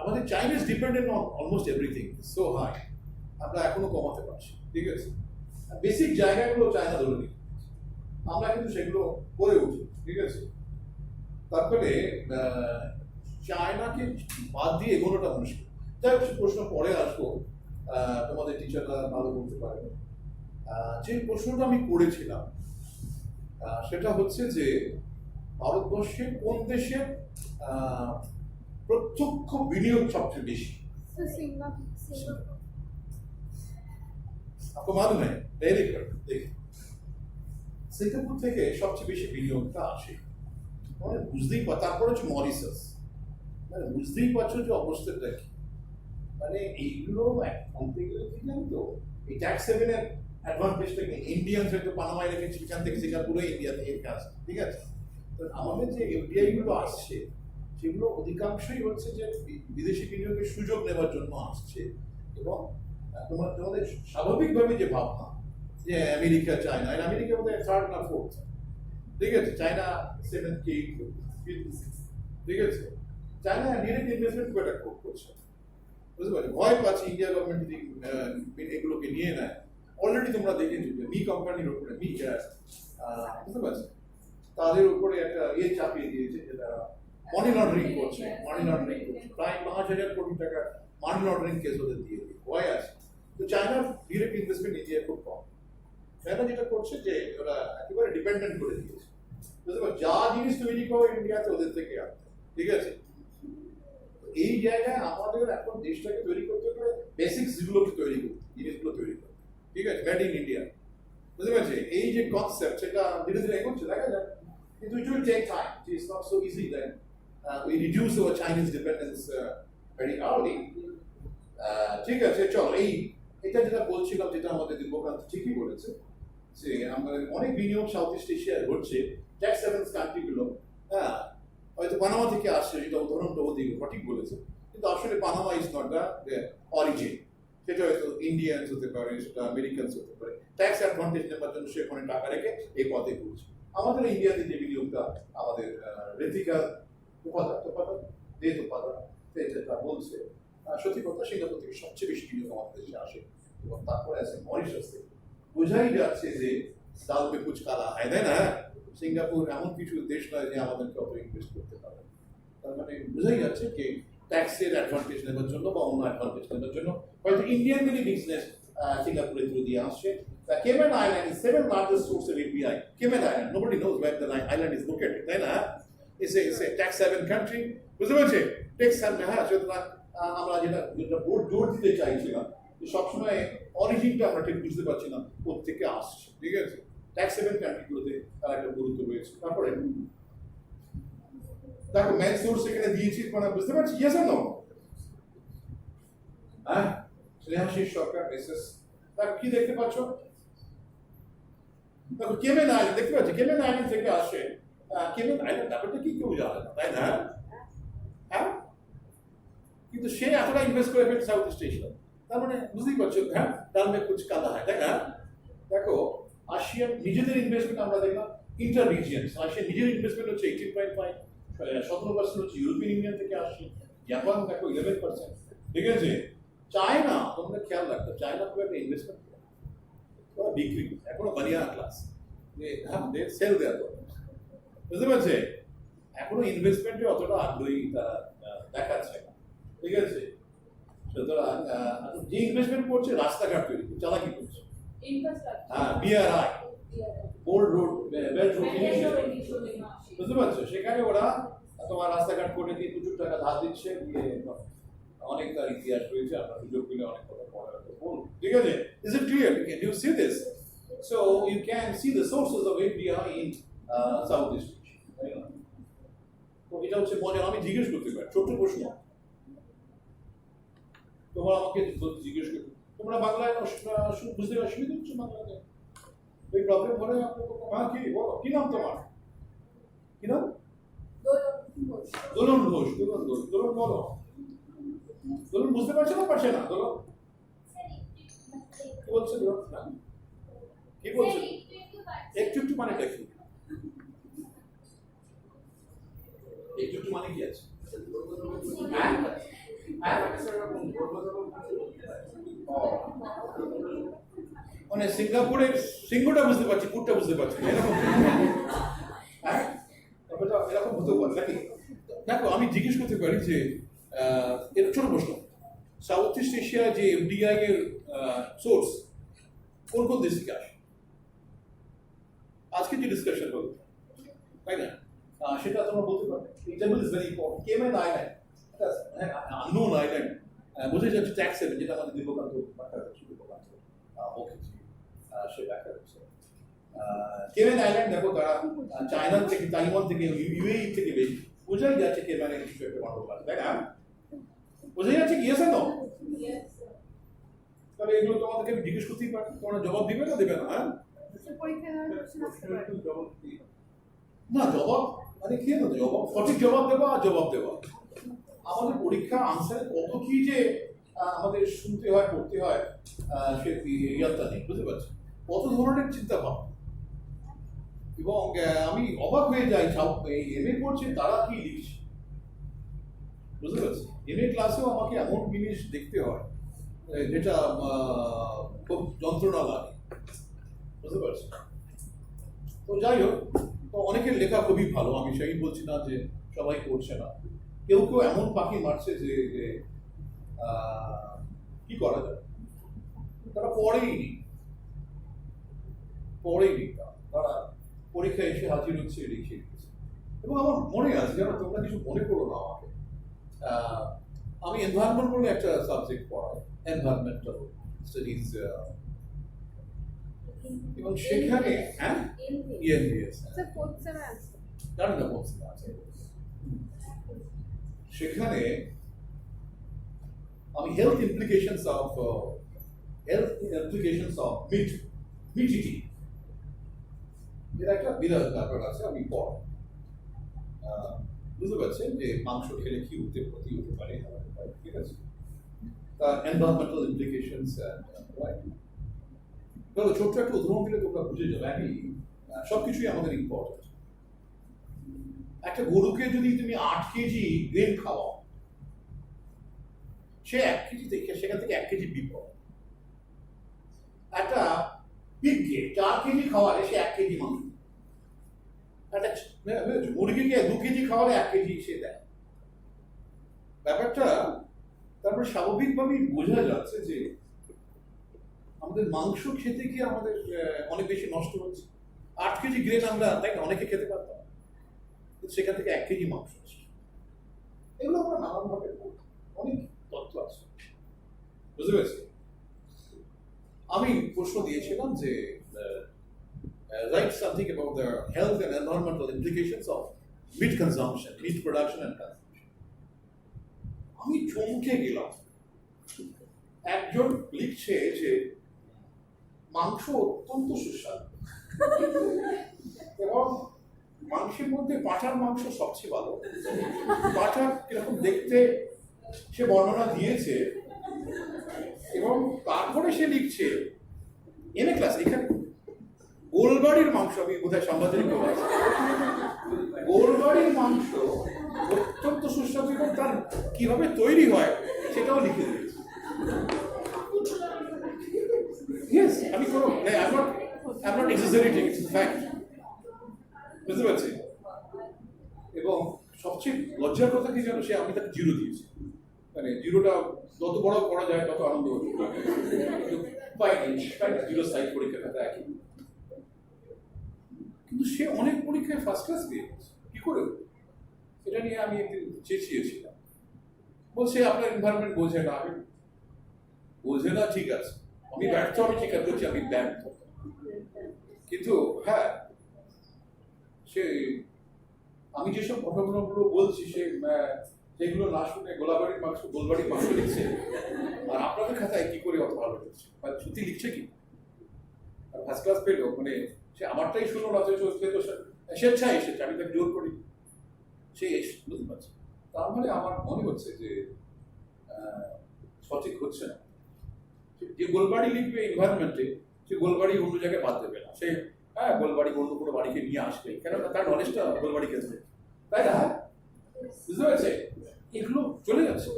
আমাদের Chinese dependent on almost everything, so high, আমরা এখনো কমাতে পারছি, ঠিক আছে? বেসিক জায়গাগুলো চায়না ধরে নিই, আমরা কিন্তু সেগুলো করে উঠি, ঠিক আছে? তারপরে চায়নাকে বাদ দিয়ে এগোনোটা মুশকিল। যাই হোক, প্রশ্ন পরে আসবো, তোমাদের টিচাররা ভালো বলতে পারে। যে প্রশ্নটা আমি করেছিলাম সেটা হচ্ছে যে ভারতবর্ষে কোন দেশের প্রত্যক্ষ বিনিয়োগ সবচেয়ে বেশি। So Singapore. आपको मालूम है पहले कर देखिए সিঙ্গাপুর থেকে সবচেয়ে বেশি বিনিয়োগটা আসে মানে বুঝতেই তারপর হচ্ছে মরিশাস মানে বুঝতেই পারছো যে অবস্থাটা কি মানে এইগুলো বলতে গেলে কি জানো তো এই ট্যাক্স সেভেনের অ্যাডভান্টেজটাকে ইন্ডিয়ানস হয়তো পানামায় রেখেছে এখান থেকে সিঙ্গাপুরে ইন্ডিয়া থেকে কাজ ঠিক আছে তো আমাদের যে এফডিআই গুলো আসছে সেগুলো অধিকাংশই হচ্ছে যে বিদেশি বিনিয়োগের সুযোগ নেওয়ার জন্য আসছে এবং তোমাদের স্বাভাবিকভাবে যে ভাবনা যে আমেরিকা চায়না আর আমেরিকা বোধহয় থার্ড না ফোর্থ ঠিক আছে চায়না সেভেন্থ এইট ঠিক আছে চায়না ডিরেক্ট ইনভেস্টমেন্ট খুব একটা করছে বুঝতে পারছো ভয় পাচ্ছে ইন্ডিয়া গভর্নমেন্ট যদি এগুলোকে নিয়ে নেয় অলরেডি তোমরা দেখেছো যে মি কোম্পানির উপরে বুঝতে পারছো তাদের উপরে একটা চাপিয়ে দিয়েছে যেটা মানি লন্ডারিং করছে প্রায় 5,000 কোটি টাকা মানি লন্ডারিং কেস ওদের দিয়ে ভয় আছে তো চায়নার ডিরেক্ট ইনভেস্টমেন্ট ইন্ডিয়া খুব কম চায়না যেটা করছে যে ওরা একেবারে ডিপেন্ডেন্ট করে দিয়েছে বুঝতে পারছো যা জিনিস তৈরি করে ইন্ডিয়াতে ওদের থেকে আসে ঠিক আছে এই জায়গায় আমাদের এখন দেশটাকে তৈরি করতে গেলে বেসিক্স গুলোকে তৈরি করতে জিনিসগুলো তৈরি করতে ঠিক আছে মেড ইন ইন্ডিয়া বুঝতে পারছি এই যে কনসেপ্ট সেটা ধীরে ধীরে এগোচ্ছে দেখা যাক কিন্তু it will take time it's not so easy that we reduce our Chinese dependence very early ঠিক আছে চলো এটা যেটা বলছিলাম যেটা আমাদের দিব্যকান্ত ঠিকই বলেছে যে আমাদের অনেক বিনিয়োগ সাউথ ইস্ট এশিয়ায় হচ্ছে ট্যাক্স সেভেন্স কান্ট্রিগুলো হ্যাঁ হয়তো পানামা থেকে আসছে যেটা উদাহরণটা ওদিকে সঠিক বলেছে কিন্তু আসলে Panama is not the origin সেটা হয়তো ইন্ডিয়ানস হতে পারে সেটা আমেরিকানস হতে পারে ট্যাক্স অ্যাডভান্টেজ নেবার জন্য সে ওখানে টাকা রেখে এই পথে ঘুরছে আমাদের ইন্ডিয়াতে যে বিনিয়োগটা আমাদের ঋতিকা উপাধ্যায় যেটা বলছে সত্যি কথা সিঙ্গাপুর থেকে সবচেয়ে বেশি বিনিয়োগ আমাদের দেশে আসে এবং তারপরে আছে মরিশাস থেকে বোঝাই যাচ্ছে যে দাল পে কুচ কালা হয় তাই না সিঙ্গাপুর এমন কিছু দেশ নয় যে আমাদেরকে অত ইনভেস্ট করতে পারে তার মানে বোঝাই যাচ্ছে যে ট্যাক্সের অ্যাডভান্টেজ নেবার জন্য বা অন্য অ্যাডভান্টেজ নেবার জন্য হয়তো ইন্ডিয়ান মিনি বিজনেস সিঙ্গাপুরের থ্রু দিয়ে আসছে Cayman Island is 7th largest source of API. Cayman Island, nobody knows where the island is located. Right? It's a tax haven country. বুঝতে পারছি ট্যাক্স হ্যাভেন হ্যাঁ সুতরাং আমরা যেটা জোর দিতে চাইছিলাম যে সবসময় অরিজিনটা আমরা ঠিক বুঝতে পারছি না কোথেকে আসছে ঠিক আছে ট্যাক্স হেভেন কান্ট্রিগুলোতে তার একটা গুরুত্ব রয়েছে তারপরে দেখো মেন সোর্স এখানে দিয়েছি মানে বুঝতে পারছি ইয়েস আর নো হ্যাঁ স্নেহাশিস সরকার এসএস তার কি দেখতে পাচ্ছ দেখো কেমেন আইল্যান্ড দেখতে পাচ্ছি কেমেন আইল্যান্ড থেকে আসে কেমেন আইল্যান্ড ব্যাপারটা কি কেউ জানে না তাই না হ্যাঁ কিন্তু সে এতটা ইনভেস্ট করে ফেলছে সাউথ ইস্ট এশিয়া তার মানে বুঝতেই পারছো হ্যাঁ ডাল মে কুছ কালা হয় তাই না দেখো আসিয়ান নিজেদের ইনভেস্টমেন্ট আমরা দেখলাম ইন্টার রিজিয়নস আসিয়ান নিজের ইনভেস্টমেন্ট হচ্ছে 18.5 17% হচ্ছে ইউরোপিয়ান ইউনিয়ন থেকে আসছে জাপান দেখো 11% ঠিক আছে চায়না তোমরা খেয়াল রাখো চায়না খুব একটা ইনভেস্টমেন্ট ওরা বিক্রি এখনো বানিয়া ক্লাস যে হ্যাঁ দে সেল দেয়ার বুঝতে পারছে এখনো ইনভেস্টমেন্টে অতটা আগ্রহী তারা দেখাচ্ছে না ঠিক আছে সুতরাং যে ইনভেস্টমেন্ট করছে রাস্তাঘাট তৈরি করছে চালাকি করছে হ্যাঁ BRI bold road belt road বুঝতে পারছো সেখানে ওরা তোমার রাস্তাঘাট করে দিয়ে প্রচুর টাকা ধার দিচ্ছে দিয়ে অনেক তার ইতিহাস রয়েছে আমরা সুযোগ পেলে অনেক কথা পড়ার বলুন ঠিক আছে is it clear can you see this so you can see the sources of FDI in south east Asia তো এটা হচ্ছে মজার আমি জিজ্ঞেস করতে পারি ছোট্ট প্রশ্ন তোমরা আমাকে জিজ্ঞেস করতে তোমরা বাংলায় বুঝতে অসুবিধা হচ্ছে বাংলাতে এই প্রবলেম হলে হ্যাঁ কি বলো কি নাম তোমার কি নাম দোলন ঘোষ দোলন বলো দোলন বুঝতে পারছে না পারছে না দোলন কি বলছে দোলন কি বলছে একটু মানে দেখি একটু মানে কি আছে মানে সিঙ্গাপুরের সিংহটা বুঝতে পারছি পুরটা বুঝতে পারছি এরকম হ্যাঁ এরকম হতে পারে নাকি দেখো আমি জিজ্ঞেস করতে পারি যে এটা ছোট প্রশ্ন সাউথ ইস্ট এশিয়া যে এফডিআই এর সোর্স কোন কোন দেশ থেকে আসে আজ আজকে যে ডিসকাশন হলো, তাই না, সেটা তোমরা বলতে পারো। Example is very important. Cayman island, unknown island, বোঝা যাচ্ছে ট্যাক্স সেভেন, যেটা আমাদের দীপকান্ত সে ব্যাখ্যা করছে। কেমেন আইল্যান্ড দেখো, তারা চায়না থেকে, তাইওয়ান থেকে, ইউএই থেকে বেশি, বোঝাই যাচ্ছে কেমেনে কিছু একটা গন্ডগোল আছে, তাই না? বোঝা যাচ্ছে কি আছে না? তাহলে এগুলো তোমাদেরকে আমি জিজ্ঞেস করতেই পারি, তোমরা জবাব দিবে না দেবে না? হ্যাঁ, পরীক্ষায় ধরনের প্রশ্ন আসতে পারে। না জবাব মানে কি না, জবাব সঠিক জবাব দেওয়া আর জবাব দেওয়া। আমাদের পরীক্ষা আনসারে কত কি যে আমাদের শুনতে হয়, পড়তে হয়, সে ইয়াত্তা নেই, বুঝতে পারছি কত ধরনের চিন্তা ভাবনা। এবং আমি অবাক হয়ে যাই, এমএ করছে তারা কি লিখছে, বুঝতে পারছি। এমএ ক্লাসেও আমাকে এমন জিনিস দেখতে হয় যেটা খুব যন্ত্রণা লাগে, বুঝতে পারছি। তো যাই হোক, তো অনেকের লেখা খুবই ভালো, আমি সেই বলছি না যে সবাই করছে না। কেউ কেউ এমন পাখি মারছে যে কি করা যায়, তারা পড়েই নি তারা পরীক্ষায় এসে হাজির হচ্ছে, লিখে দিচ্ছে। এবং আমার মনে আছে, জানো তোমরা কিছু মনে করো না আমাকে, আমি এনভায়রনমেন্ট বলে একটা সাবজেক্ট পড়াই, এনভায়রনমেন্টাল স্টাডিজ, এবং সেখানে হ্যাঁ স্যার ফোর্থ সেমে আছে। জানি না বলছি না আছে, সেখানে আমি health implications of meet eating এর একটা বিরাট ব্যাপার আছে, আমি পড়াই। বুঝতে পারছেন যে মাংস খেলে কি ক্ষতি হতে পারে, ঠিক আছে, তার এনভায়রনমেন্টাল ইমপ্লিকেশনস, ছোট্ট একটা উদাহরণ দিলে তোমরা বুঝে যাবে। আমি সবকিছুই আমাদের ইম্পর্টেন্ট। একটা গরুকে যদি তুমি 8 কেজি গ্রেন খাওয়াও, সে 1 কেজি থেকে, সেখান থেকে 1 কেজি বিপদ। একটা পিগকে 4 কেজি খাওয়ালে সে 1 কেজি মাংস, একটা মুরগিকে 2 কেজি খাওয়ালে 1 কেজি সে দেয়। ব্যাপারটা তারপরে স্বাভাবিকভাবেই বোঝা যাচ্ছে যে আমাদের মাংস খেতে গিয়ে আমাদের অনেক বেশি নষ্ট হচ্ছে। 8 কেজি গ্রেন আমরা, তাই না, অনেকে খেতে পারতাম, সেখান থেকে 1 কেজি মাংস আসছে। এগুলো আমরা নানানভাবে অনেক তথ্য আছে, বুঝতে পেরেছি। আমি প্রশ্ন দিয়েছিলাম যে write something about the health and environmental implications of meat consumption, meat production and consumption. আমি চমকে গেলাম, একজন লিখছে যে মাংস অত্যন্ত সুস্বাদু এবং মাংসের মধ্যে পাঁঠার মাংস সবচেয়ে ভালো। পাঁঠা কিরকম দেখতে সে বর্ণনা দিয়েছে, এবং তারপরে সে লিখছে এমএ ক্লাস, এখানে গোলবাড়ির মাংস, আমি বোধহয় সাংবাদিক, গোলবাড়ির মাংস অত্যন্ত সুস্বাদু এবং তার কিভাবে তৈরি হয় সেটাও লিখে দিয়েছে। Yes, আমি কোনো I'm not exaggerating, it's a fact. বুঝতে পারছি। এবং সবচেয়ে লজ্জার কথা কি জানো, সে আমি তাকে 0 দিয়েছি, মানে 0টা যত বড় করা যায় তত আনন্দ হচ্ছে, পাইনি 0 সাইড পরীক্ষা খাতা একই। কিন্তু সে অনেক পরীক্ষায় ফার্স্ট ক্লাস পেয়েছে, কি করে? এটা নিয়ে আমি একদিন চেঁচিয়েছিলাম, বলছে আপনার এনভায়রনমেন্ট বোঝে না। আমি বোঝে না, ঠিক আছে, আমি ব্যর্থ, আমি স্বীকার করছি আমি ব্যর্থ, কিন্তু হ্যাঁ, সে আমি যেসব ঘটনাগুলো বলছি সেগুলো না শুনে গোলবাড়ির মাংস লিখছে, আর আপনাদের খাতায় কি করে অত ভালো লিখছে, মানে সত্যি লিখছে কি, আর ফার্স্ট ক্লাস পেলো, মানে সে আমারটাই শুনো না, স্বেচ্ছায় এসেছে, আমি তাকে জোর করি, সে বুঝতে পারছে। তার মানে আমার মনে হচ্ছে যে সঠিক হচ্ছে না। যে গোলবাড়ি লিখবে এনভায়রনমেন্টে, সে গোলবাড়ি অন্য জায়গায় বাদ দেবে না, সে হ্যাঁ গোলবাড়ি অন্য কোনো বাড়িকে নিয়ে আসবে, কেন তার নলেজটা গোলবাড়ি ক্ষেত্রে, তাই না? বুঝতে পারছে, এগুলো চলে যাচ্ছে,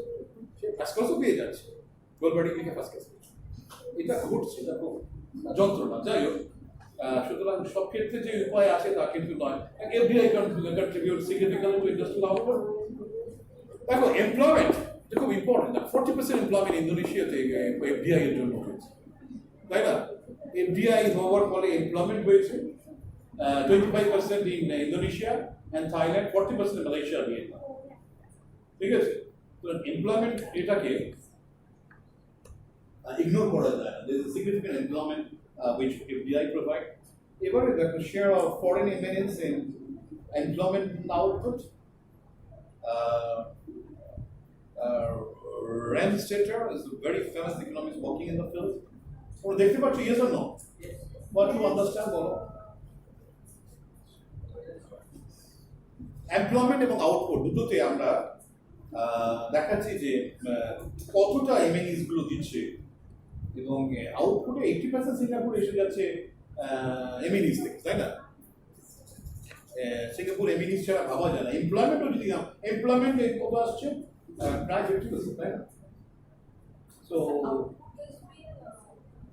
সে ফার্স্ট ক্লাসও পেয়ে যাচ্ছে, গোলবাড়ি লিখে ফার্স্ট ক্লাস পেয়েছে, এটা ঘটছে, এটা খুব যন্ত্রণা। যাই হোক, সুতরাং সব ক্ষেত্রে যে উপায় আছে তা কিন্তু নয়। FDI contribute significantly to industrial output. দেখো এমপ্লয়মেন্ট, এটা খুব ইম্পর্টেন্ট। 40% এমপ্লয়মেন্ট ইন্দোনেশিয়াতে এফডিআই এর জন্য হয়েছে, তাই না? এফডিআই হওয়ার ফলে এমপ্লয়মেন্ট হয়েছে, 25% in Indonesia and Thailand, 40% in Malaysia and Vietnam. ঠিক আছে? তো এমপ্লয়মেন্ট এটাকে ইগনোর করা যায় না। There is a significant employment which FDI provide. এবারে দেখো share of foreign eminence in employment output. Randstater is a very famous economist working in the field. ওরা দেখতে পাচ্ছ, yes or no? What you understand বলো? Employment এবং output দুটোতে আমরা দেখাচ্ছি যে কতটা এমএনইস গুলো দিচ্ছে এবং আউটপুটে 80% সিঙ্গাপুর এসে যাচ্ছে এমএনইস থেকে, তাই না? সিঙ্গাপুর এমএনইস ছাড়া ভাবা যায় না। এমপ্লয়মেন্টও যদি এমপ্লয়মেন্ট কত আসছে প্রায় 50%, তাই না? So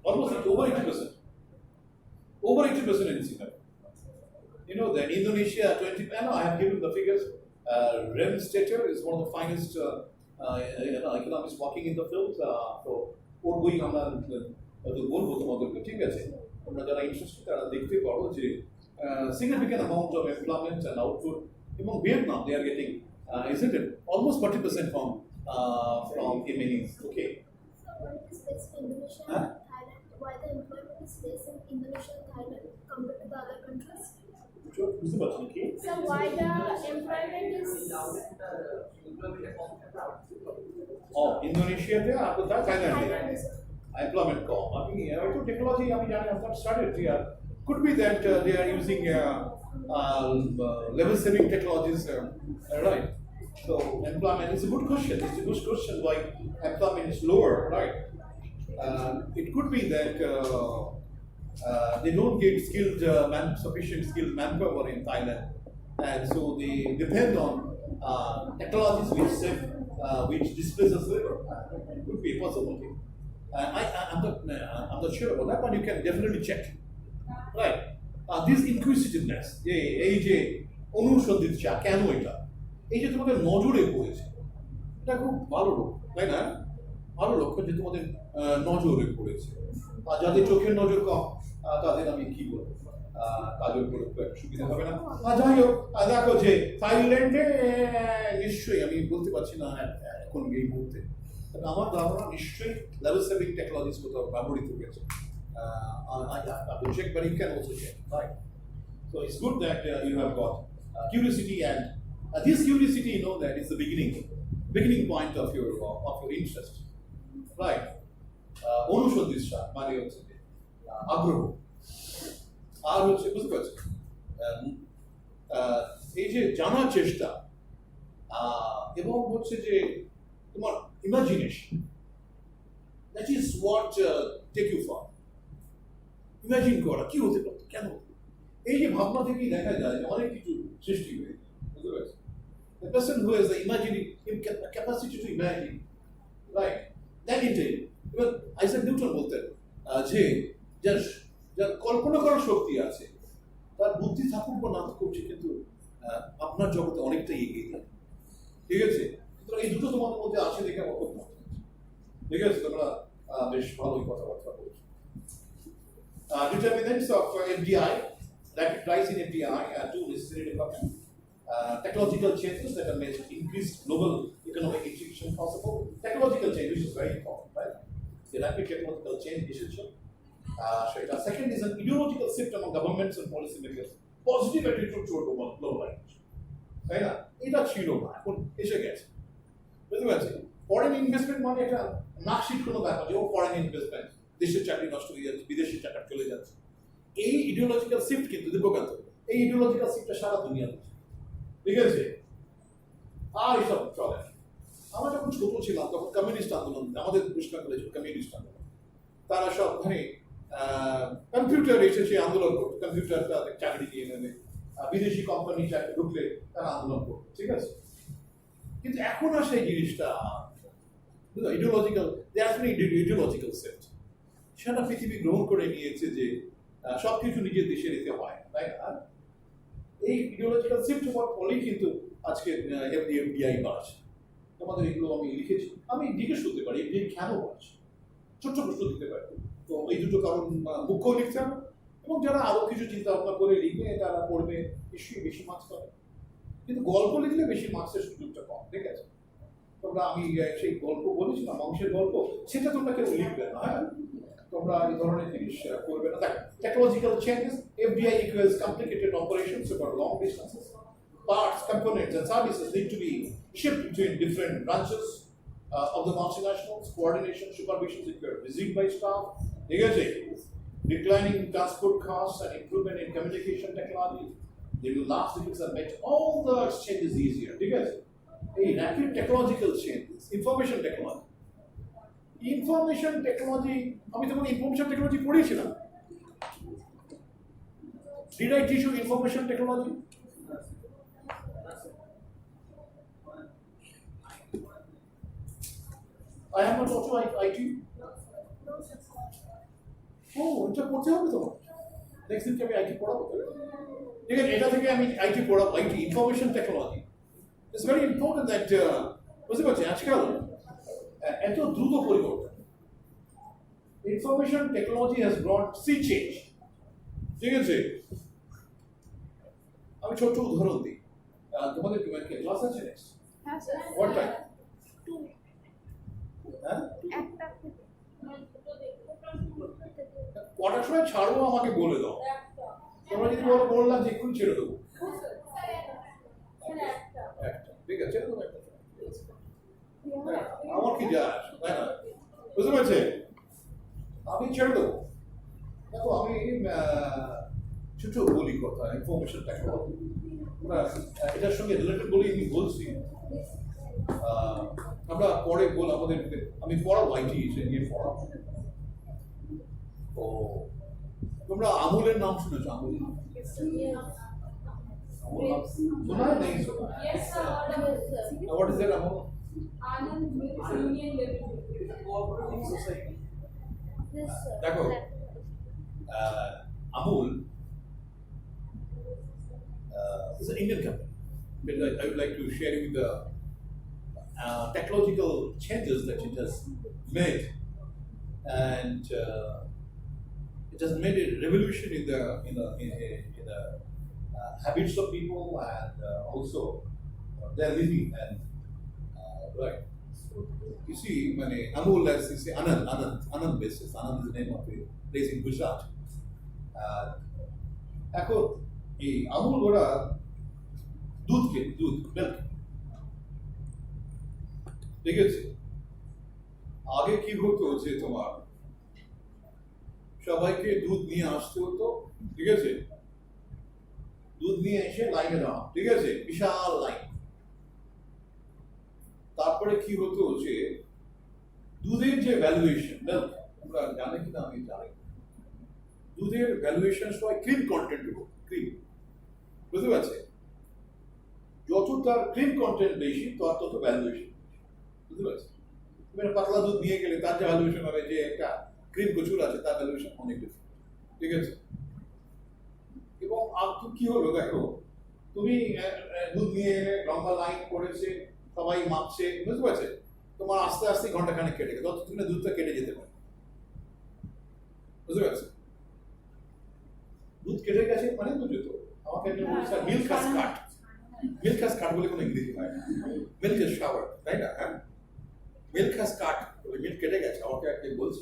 almost over 80%. Over 80% in Singapore. You know that Indonesia 20. I know I have given the figures. Randstater is one of the finest economists working in the field. So, ওর বই আমরা বলবো তোমাদেরকে, ঠিক আছে? তোমরা যারা ইন্টারেস্টেড তারা দেখতে পারো যে significant amount of employment and output. Even Vietnam, they are getting, isn't it? Almost 40% from MNEs. Okay. So why is this Indonesia Huh? and Thailand? Why the employment is less in Indonesia and Thailand compared to the other countries? বুঝতে পারছো কি? So why the employment is ইন্দোনেশিয়াতে আর কোথায়? থাইল্যান্ডে Thailand is employment কম। আমি হয়তো technology আমি জানি I'm not started here. Could be that they are using level saving technologies, right? So employment is a good question. It's a good question why employment is lower, right? It could be that they don't get sufficient skilled manpower in Thailand, and so they depend on technologies which displaces labor. It could be a possibility. I'm not sure about that, but you can definitely check. Right? This inquisitiveness, এই যে অনুসন্ধিৎসা, কেন এটা? এই যে তোমাদের নজরে পড়েছে, এটা খুব ভালো লক্ষ্য, তাই না? ভালো লক্ষ্য যে তোমাদের নজরে পড়েছে। আর যাদের চোখের নজর কম তাদের আমি কি বলবো, কাজের উপর একটু সুবিধা হবে না। যাই হোক, দেখো যে থাইল্যান্ডে নিশ্চয়ই, আমি বলতে পারছি না এখন এই মুহূর্তে, তবে আমার ধারণা নিশ্চয়ই লেভেল সেভিং টেকনোলজিস কোথাও ব্যবহৃত হয়েছে। I will check, but you can also check, right? So it's good that you have got curiosity, and this curiosity, you know, that is the beginning point of your interest, right? অনুসন্ধিৎসা মানে হচ্ছে যে আগ্রহ, আর হচ্ছে বুঝতে পারছি এই যে জানার চেষ্টা এবং হচ্ছে যে তোমার imagination, that is what take you for. Imagine করা কি হতে পারতো, কেন হতো, এই যে ভাবনা থেকেই দেখা যায় যে অনেক কিছু সৃষ্টি হয়ে যায়, বুঝতে পারছি? The person who has the imagining capacity to imagine, right? Then it is. Even Isaac Newton বলতেন যে যার কল্পনা করার শক্তি আছে, তার বুদ্ধি থাকুক বা না থাকুক, কিন্তু আপনার জগতে অনেকটাই এগিয়ে যায়, ঠিক আছে? সুতরাং এই দুটো তোমাদের মধ্যে আছে দেখে আমার খুব মনে হচ্ছে, ঠিক আছে? তোমরা বেশ ভালোই কথাবার্তা বলছো। Determinants of FDI, rapid rise in FDI, two necessary developments. Technological changes that have made increased global economic integration possible. Technological change, which is very important, right? The rapid technological change essential. Second is an ideological shift among governments and policymakers. Positive attitude toward globalization. তাই না? এটা ছিল না, এখন এসে গেছে, বুঝতে পারছি? ফরেন ইনভেস্টমেন্ট মানে এটা নাকশিট কোনো ব্যাপার যে ও ফরেন ইনভেস্টমেন্ট, দেশের চাকরি নষ্ট হয়ে যাচ্ছে, বিদেশি টাকা চলে যাচ্ছে। এই ইডিওলজিক্যাল শিফট কিন্তু দীপকান্ত, এই ইডিওলজিক্যাল শিফটটা সারা দুনিয়াতে, ঠিক আছে? আর এসব চলে। আমরা যখন ছোট ছিলাম তখন কমিউনিস্ট আন্দোলন, আমাদের পুরস্কার করেছিল কমিউনিস্ট আন্দোলন, তারা সব মানে কম্পিউটার এসে সে আন্দোলন করতো, কম্পিউটার তাদের চাকরি দিয়ে নেবে, বিদেশি কোম্পানি চাকরি ঢুকলে তারা আন্দোলন করতো, ঠিক আছে? কিন্তু এখন আর সেই জিনিসটা ইডিওলজিক্যাল, ইডিওলজিক্যাল সেট সেটা পৃথিবী গ্রহণ করে নিয়েছে যে সবকিছু নিজের দেশে নিতে হয়, তাই না? এই ইডিওলজিক্যাল শিফট হওয়ার ফলেই কিন্তু আজকে এফডিআই বাড়ছে। তোমাদের এগুলো আমি লিখেছি, আমি জিজ্ঞেস করতে পারি এফডিআই কেন বাড়ছে, ছোট্ট প্রশ্ন দিতে পারি। তো এই দুটো কারণ মুখ্য লিখতে হবে, এবং যারা আরো কিছু চিন্তা ভাবনা করে লিখবে তারা পড়বে, নিশ্চয়ই বেশি মার্কস পাবে। কিন্তু গল্প লিখলে বেশি মার্কসের সুযোগটা কম, ঠিক আছে? তোমরা আমি সেই গল্প বলেছিলাম অংশের গল্প, সেটা তোমরা কেউ লিখবে না, হ্যাঁ? তোমরা এই ধরনের জিনিস করবে না। দেখো, technological changes, FDI equals complicated operations over long distances. Parts, components, and services need to be shipped between different branches of the multinationals. Coordination, supervision required visit by staff. Declining transport costs and improvement in communication technology. They will last decades and make all the exchanges easier. A rapid technological changes, information technology. Information technology, আমি তখন information technology পড়িয়েছিলাম। Did I teach you information technology? I have not taught you IT. এটা পড়তে হবে তোমার। Next দিনকে আমি IT পড়াবো। ঠিক আছে, এটা থেকে আমি IT পড়াবো, IT information technology. It's very important that বুঝতে পারছি আজকাল এত দ্রুত পরিবর্তন। Information technology has brought sea change. ঠিক আছে, আমি ছোট্ট উদাহরণ দিই। তোমাদের ক্লাস আছে নেক্সট? হ্যাঁ স্যার। What time? হ্যাঁ, একটা কটার সময় ছাড়বো আমাকে বলে দাও। তোমরা যদি বললাম যে এক্ষুনি ছেড়ে দেবো। একটা, ঠিক আছে, ছেড়ে দেবো একটা। হ্যাঁ, আমার কি যায় আসে, তাই না? বুঝতে পারছে? আমি ছেড়ে দেবো। দেখো, আমি ছোট বলি কথা, ইনফরমেশন টেকনোলজি এটার সঙ্গে রিলেটেড বলে আমি বলছি। আমরা পরে বল আমাদের, আমি পড়াবো IT নিয়ে পড়াবো। ও, তোমরা আমুলের নাম শুনেছো? আমুল নাম শোনা নেই? Yes, sir. What is that, Amul? Anand Milk Union Limited. cooperative society. Yes, sir. দেখো, Amul is an Indian company. But I would like to share with the technological changes that it has made, and it has made a revolution in the habits of people, and also their living, and right. You see, Amul, as you say, Anand basis. Anand is the name of the place in Gujarat. এখন এই আমুল ওরা দুধ milk, ঠিক আছে? আগে কি হতো যে তোমার সবাইকে দুধ নিয়ে আসতে হতো, ঠিক আছে? দুধ নিয়ে এসে লাইনে দাঁড়াও, ঠিক আছে? বিশাল লাইন। তারপরে কি হতো যে দুধের যে ভ্যালুয়েশন, মিল্ক, তোমরা জানে কিনা আমি জানি, দুধের ভ্যালুয়েশন সবাই ক্রিম কন্টেন্ট দেবো, ক্রিম, বুঝতে পারছে? যত তার ক্রিম কন্টেন্ট বেশি তত ভ্যালুয়েশন, বুঝতে পারছি? তুমি পাতলা দুধ নিয়ে গেলে তার যে ভ্যালুয়েশন হবে, যে একটা ক্রিম প্রচুর আছে তার ভ্যালুয়েশন অনেক বেশি, ঠিক আছে? এবং আর কি হলো, দেখো, তুমি দুধ নিয়ে এলে, লম্বা লাইন করেছে, সবাই মাপছে, বুঝতে পারছে? তোমার আস্তে আস্তে ঘন্টাখানেক কেটে গেছে, ততক্ষণে দুধটা কেটে যেতে পারে, বুঝতে পারছে? দুধ কেটে গেছে মানে বুঝে তো আমাকে milk has cut, milk has cut বলে কোনো ইংরেজি হয় না, মিল্ক ইজ শাওয়ার, তাই না? হ্যাঁ, মিল্ক হ্যাজ কাট, মিল্ক কেটে গেছে, আমাকে একদিন বলছে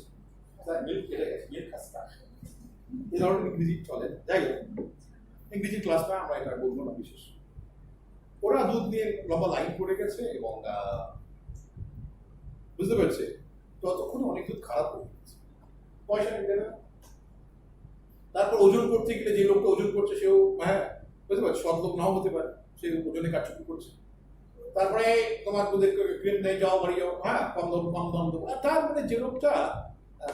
স্যার মিল্ক কেটে গেছে, মিল্ক হ্যাজ কাট, এই ধরনের ইংরেজি চলে। যাই হোক, ইংরেজি ক্লাসটা আমরা এটা বলবো না বিশেষ। ওরা দুধ নিয়ে লম্বা লাইন করে গেছে এবং বুঝতে পারছে ততক্ষণে অনেক দুধ খারাপ হয়ে গেছে, পয়সা নিতে দেবে। তারপর ওজন করতে গেলে যে লোকটা ওজন করছে সেও, হ্যাঁ বুঝতে পারছি, সৎ লোক নাও হতে পারে, সে ওজনে কাটছুটি করছে। তারপরে তোমার দুধের ক্রিম নেই, যাও বাড়ি যাও, হ্যাঁ কম দাম দেবো। আর তার মানে যে লোকটা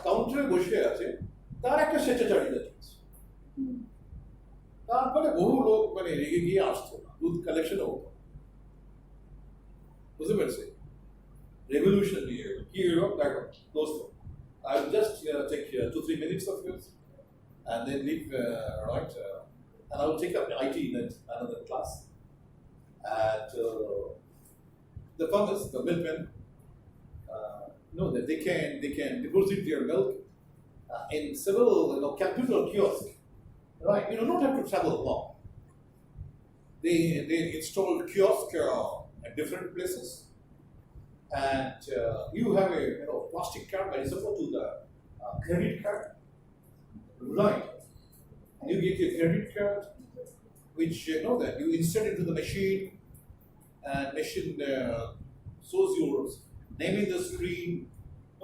কাউন্টারে বসে আছে তার একটা স্বেচ্ছাচারিতা চলছে। তারপরে বহু লোক রেগে গিয়ে আসতো না, দুধ কালেকশনও হতো, বুঝতে পারছে? রেভলিউশন নিয়ে কি হলো দেখো দোস্ত, I will just take 2-3 minutes of yours and then leave, right? And I will take up IT in another class. And the farmers, the milkmen, know that they can deposit their milk in several computer kiosks Right, you do not have to travel long. They installed kiosk at different places, and you have a plastic card that is supposed to the credit card, right? And you get a credit card, which you know that you insert into the machine, and machine shows your name in the screen.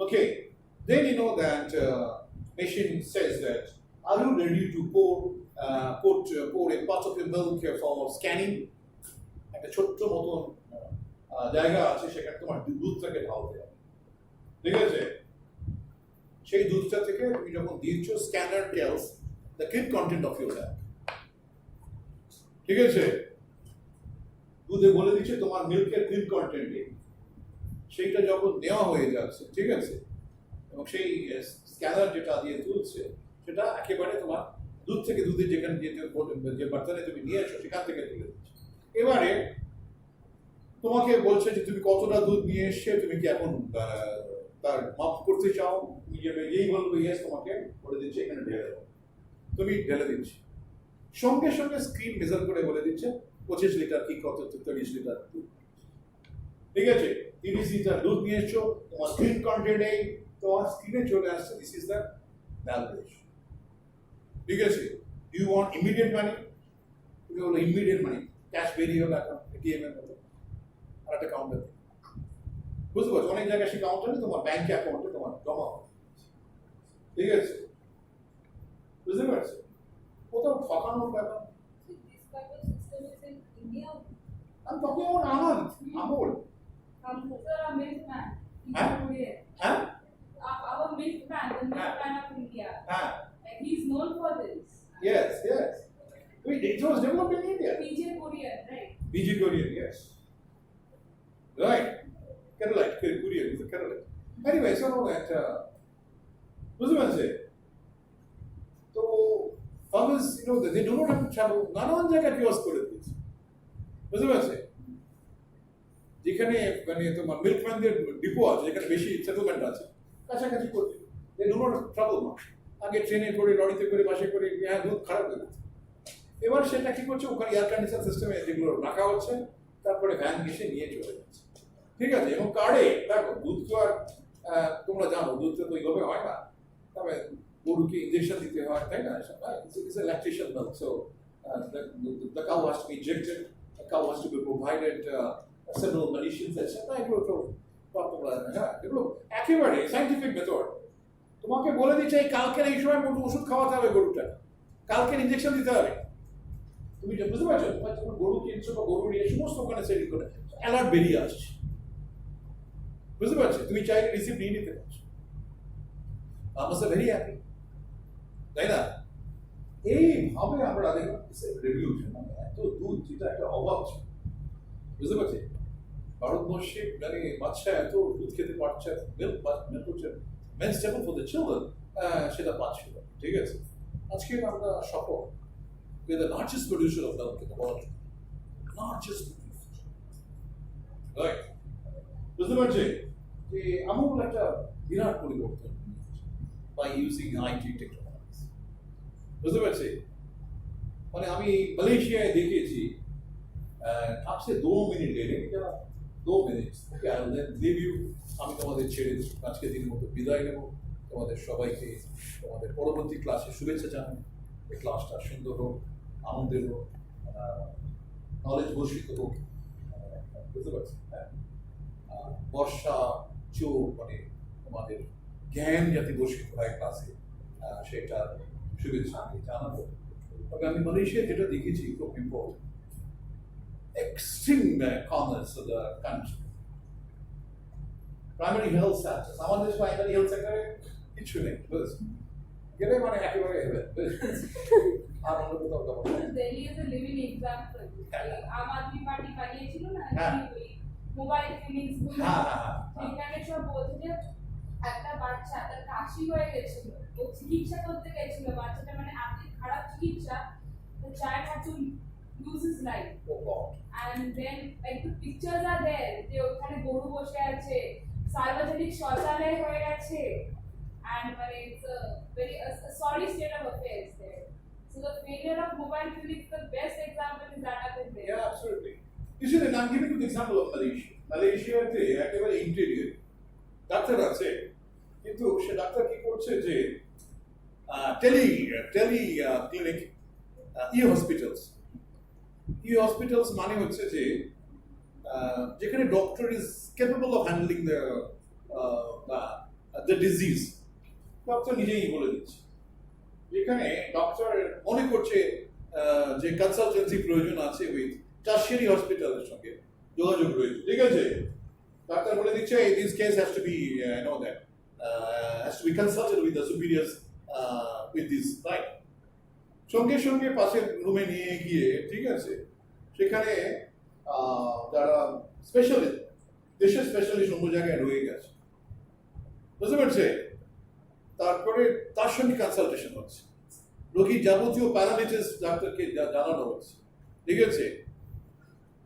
Okay, then you know that machine says that are you ready to pour a part of your milk for scanning? একটা ছোট্ট মতন জায়গা আছে সেখানে তোমার দুধটাকে ঢালতে হবে, ঠিক আছে? সেই দুধটা থেকে তুমি যখন দিচ্ছ, scanner tells the creep content of your bag, ঠিক আছে? দুধে বলে দিচ্ছে তোমার মিল্কের ক্রিপ কন্টেন্ট এই, সেইটা যখন নেওয়া হয়ে যাচ্ছে, ঠিক আছে, এবং সেই স্ক্যানার যেটা দিয়ে তুলছে সেটা একেবারে তোমার দুধ থেকে দুধের যেখানে যে বার্তানে তুমি নিয়ে এসো সেখান থেকে তুলে দিচ্ছে। এবারে তোমাকে বলছে যে তুমি কতটা দুধ নিয়ে এসছে, তুমি কি এখন তার মাপ করতে চাও, তুমি যেই বলবে ইয়েস, তোমাকে বলে দিচ্ছে এখানে ঢেলে দাও, তুমি ঢেলে দিচ্ছি, সঙ্গে সঙ্গে স্ক্রিন মেজার করে বলে দিচ্ছে 25 লিটার কি কত 30 লিটার দুধ, ঠিক আছে? 30 লিটার দুধ নিয়ে এসছো, তোমার স্ক্রিন কন্টেন্ট এই তোমার স্ক্রিনে চলে আসছে, দিস ইজ দ্য ভ্যালুয়েশন, ঠিক আছে? ইউ ওয়ান্ট ইমিডিয়েট মানি, তুমি বলো ইমিডিয়েট মানি, ক্যাশ বেরিয়ে হলো অ্যাকাউন্ট, এটিএম এর মতো আর একটা কাউন্টার, বুঝতে পারছো? অনেক জায়গায় সেই কাউন্টারে তোমার ব্যাংক অ্যাকাউন্টে তোমার জমা হবে, ঠিক আছে? বুঝতে পারছো? কোথাও ঠকানোর ব্যাপার। So this type of system is in India. I'm talking about Anand, Amol. Sir, our milkman, he's Huh? Korean. Huh? Our milkman, the milkman of India. Huh? Like he's known for this. Yes, yes. Wait, it was developed in India. PJ Korean, right? BG Korean, yes. Right. Kerala, Korean is a Kerala. Anyway, so that, বুঝতে পারছে? তো farmers, they do not have to travel, নানান জায়গায় kiosk করে দিয়েছে, বুঝতে পারছে? যেখানে মানে তোমার মিল্কম্যানদের ডিপো আছে, যেখানে বেশি সেটেলমেন্ট আছে, কাছাকাছি করছে, they do not have to travel much. আগে ট্রেনে করে, লরিতে করে, বাসে করে, দুধ খারাপ হয়ে গেছে। এবার সেটা কি করছে, ওখানে এয়ার কন্ডিশন সিস্টেমে যেগুলো রাখা হচ্ছে, তারপরে ভ্যান এসে নিয়ে চলে যাচ্ছে, ঠিক আছে? এবং কার্ডে দেখো দুধ তো আর তোমরা জানো দুধ তো ওইভাবে হয় না, তবে গরুকে ইঞ্জেকশন দিতে হয়, তাই না? It's a lactation milk, so the cow has to be injected, the cow has to be provided several medicines, etc. এগুলো তো তোমরা হ্যাঁ, এগুলো একেবারে সাইন্টিফিক মেথড। তোমাকে বলে দিচ্ছে এই কালকের এই সময় মতো ওষুধ খাওয়াতে হবে গরুটা, কালকের ইঞ্জেকশন দিতে হবে, তুমি বুঝতে পারছো? তোমার যখন গরু কিনছো বা গরু নিয়ে সমস্ত ওখানে সেটিং করে অ্যালার্ট বেরিয়ে আসছে, বুঝতে পারছো? তুমি চাইলে রিসিপ্ট নিয়ে নিতে পারছো। ফার্মার্স আর ভেরি হ্যাপি, তাই না? এইভাবে আমরা দেখলাম রেভলিউশন, মানে এত দুধ যেটা একটা অভাব ছিল, বুঝতে পারছি? ভারতবর্ষে মানে বাচ্চা এত দুধ খেতে পারছে, মিল্ক হচ্ছে main staple for the children, সেটা পাচ্ছিল, ঠিক আছে? আজকে আমরা সফল, we are the largest producer of milk in the world, largest producer, right? বুঝতে পারছি যে আমূল একটা বিরাট পরিবর্তন by using IT technologies, বুঝতে পারছি? মানে আমি মালয়েশিয়ায় দেখেছি, आपसे 2 मिनट ले लेंगे क्या, 2 minute, okay, I'll then leave you, আমি তোমাদের ছেড়ে আজকে দিনের মতো বিদায় নেব, তোমাদের সবাইকে তোমাদের পরবর্তী ক্লাসে শুভেচ্ছা জানাই, এই ক্লাসটা সুন্দর হোক, আনন্দের হোক, নলেজ বর্ষিত হোক, বুঝতে পারছি? হ্যাঁ, বর্ষা চোখ মানে তোমাদের জ্ঞান যাতে বর্ষিত হয় ক্লাসে, সেটা শুভেচ্ছা আমি জানাবো। তবে আমি মালয়েশিয়া যেটা দেখেছি খুব important, extreme commerce of the country. Primary health centers. আমাদের প্রাইমারি হেলথ সেন্টারে কিছু নেই, বুঝেছো? গেলে মানে একেবারে হেলথ, আর অন্য কোথাও যাবো না। Delhi is a living example. Aam Aadmi Party বানিয়েছিল না, হ্যাঁ। মোবাইল ক্লিনিক্স গুলো, হ্যাঁ, হ্যাঁ, হ্যাঁ। সেখানে সব বলছে যে একটা বাচ্চা তার কাশি হয়ে গেছিল, ও চিকিৎসা করতে গেছিল, বাচ্চাটা মানে এত খারাপ চিকিৎসা, the child had to lose his life. Oh God. And then like the pictures are there, যে ওখানে গরু বসে আছে, সার্বজনিক শৌচালয় হয়ে গেছে, and মানে it's a very sorry state of affairs there. So the failure of mobile clinics, the best example is that of India. Yeah, absolutely. You see, I'm giving you the example of Malaysia. মালয়েশিয়াতে একেবারে interior doctor আছে, কিন্তু সে doctor কি করছে যে tele clinic hospitals মানে হচ্ছে যে যেখানে doctor is capable of handling the disease, doctor নিজেই বলে দিচ্ছে। যেখানে ডক্টর মনে করছে যে কনসালটেন্সি প্রয়োজন আছে উইথ টার্সিয়ারি হসপিটালের সঙ্গে যোগাযোগ রয়েছে, ঠিক আছে, ডাক্তার বলে দিচ্ছে this case has to be no that has to be consulted with the superiors with this right. সঙ্গে সঙ্গে পাশের রুমে নিয়ে গিয়ে, ঠিক আছে, সেখানে যারা স্পেশালিস্ট, দেশের স্পেশালিস্ট অন্য জায়গায় রয়ে গেছে, বুঝতে পারছে, তারপরে তার সঙ্গে কনসালটেশন হচ্ছে, রোগীর যাবতীয় প্যারামিটার্স ডাক্তারকে জানানো হচ্ছে, ঠিক আছে,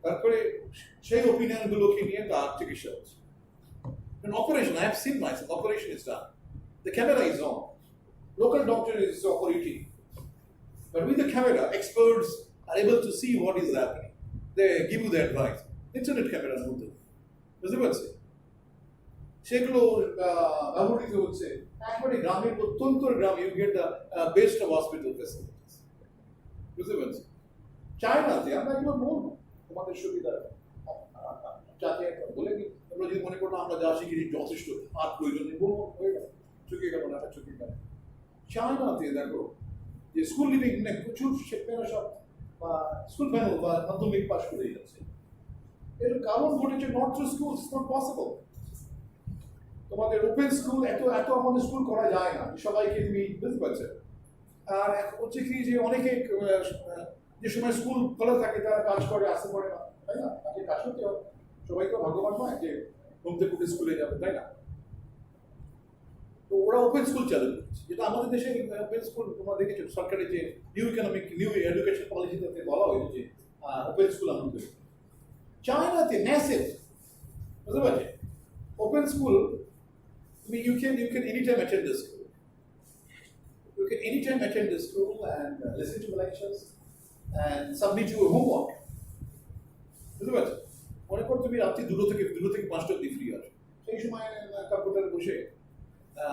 তারপরে সেই ওপিনিয়ন গুলোকে নিয়ে তার চিকিৎসা হচ্ছে। An operation, I have seen myself, operation is done. The camera is on. Local doctor is operating. But with the camera, experts are able to see what is happening. They give you the advice. Internet camera মধ্যে, বুঝতে পারছে, সেগুলো ব্যবহৃত হচ্ছে। একবারে গ্রামের অত্যন্ত গ্রামে you get the best of hospital facilities, বুঝতে পারছি। চায়নাতে আমরা এগুলো বলবো তোমাদের সুবিধা যাতে বলে নি, আমরা যদি মনে করো আমরা যা শিখেছি যথেষ্ট, আর প্রয়োজন নেই, বলবো হয়ে গেল, চুকে গেল না, চুকে গেল। চায়নাতে দেখো যে স্কুল লিভিং প্রচুর শেখমেরা সব স্কুল ফ্যামিলি বা মাধ্যমিক পাস করে যাচ্ছে। এর কারণ ঘটেছে not to school, it's not possible. তোমাদের ওপেন স্কুল এত আমাদের স্কুল করা যায় না, সবাইকে তুমি বুঝতে পারছো। আর হচ্ছে কি যে অনেকে যে সময় স্কুল খোলা থাকে তারা কাজ করে, আসতে পারে না, তাই না, তাকে কাজ করতে হবে। সবাই তো ভাগ্যবান নয় যে ঘুম থেকে উঠে স্কুলে যাবে, তাই না। তো ওরা ওপেন স্কুল চালু করেছে, যেটা আমাদের দেশে ওপেন স্কুল তোমরা দেখেছো, সরকারের যে নিউ এডুকেশন পলিসিতে বলা হয়েছে যে ওপেন স্কুল আমরা করি। চায়নাতে ম্যাসিভ, বুঝতে পারছি, ওপেন স্কুল তুমি you can anytime attend the school. You can anytime attend the school and listen to the lectures and submit your homework. বুঝতে পারছো, মনে করো তুমি রাত্রি 2 থেকে 5টা অবধি ফ্রি আছো, সেই সময় কম্পিউটারে বসে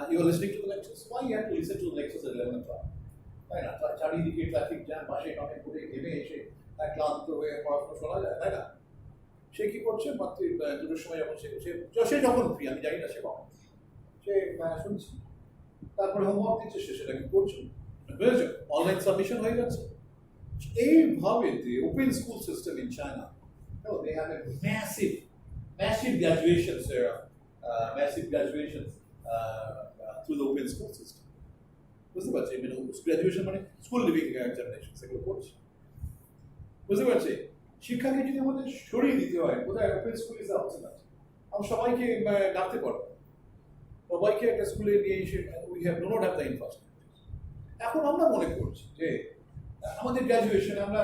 you are listening to the lectures. Why you have to listen to the lectures at 11 o'clock? তাই না, চারিদিকে ট্রাফিক জ্যাম, বাসে টনে করে ঘেমে এসে ক্লান্ত হয়ে পড়াশোনা শোনা যায়, তাই না। সে কি করছে, মাত্র 2টোর সময় যখন সে যখন ফ্রি, আমি জানি না সে কখন, সে শুনছি, তারপরে হোমওয়ার্ক দিচ্ছে, সে সেটাকে করছে, বুঝেছো, অনলাইন সাবমিশন হয়ে যাচ্ছে। এইভাবে open school system in China, they have a massive graduations through the open school system. বুঝতে পারছি, মানে গ্রাজুয়েশন মানে স্কুল লিভিং এক্সামিনেশন, সেগুলো করছে, বুঝতে পারছি। শিক্ষাকে যদি আমাদের সরিয়ে দিতে হয়, কোথায় ওপেন স্কুল ইজ অপশন আছে, আমরা সবাইকে ডাকতে পারবো, সবাইকে একটা স্কুলে নিয়ে এসে we have not have the infrastructure. এখন আমরা মনে করছি যে আমাদের গ্র্যাজুয়েশন আমরা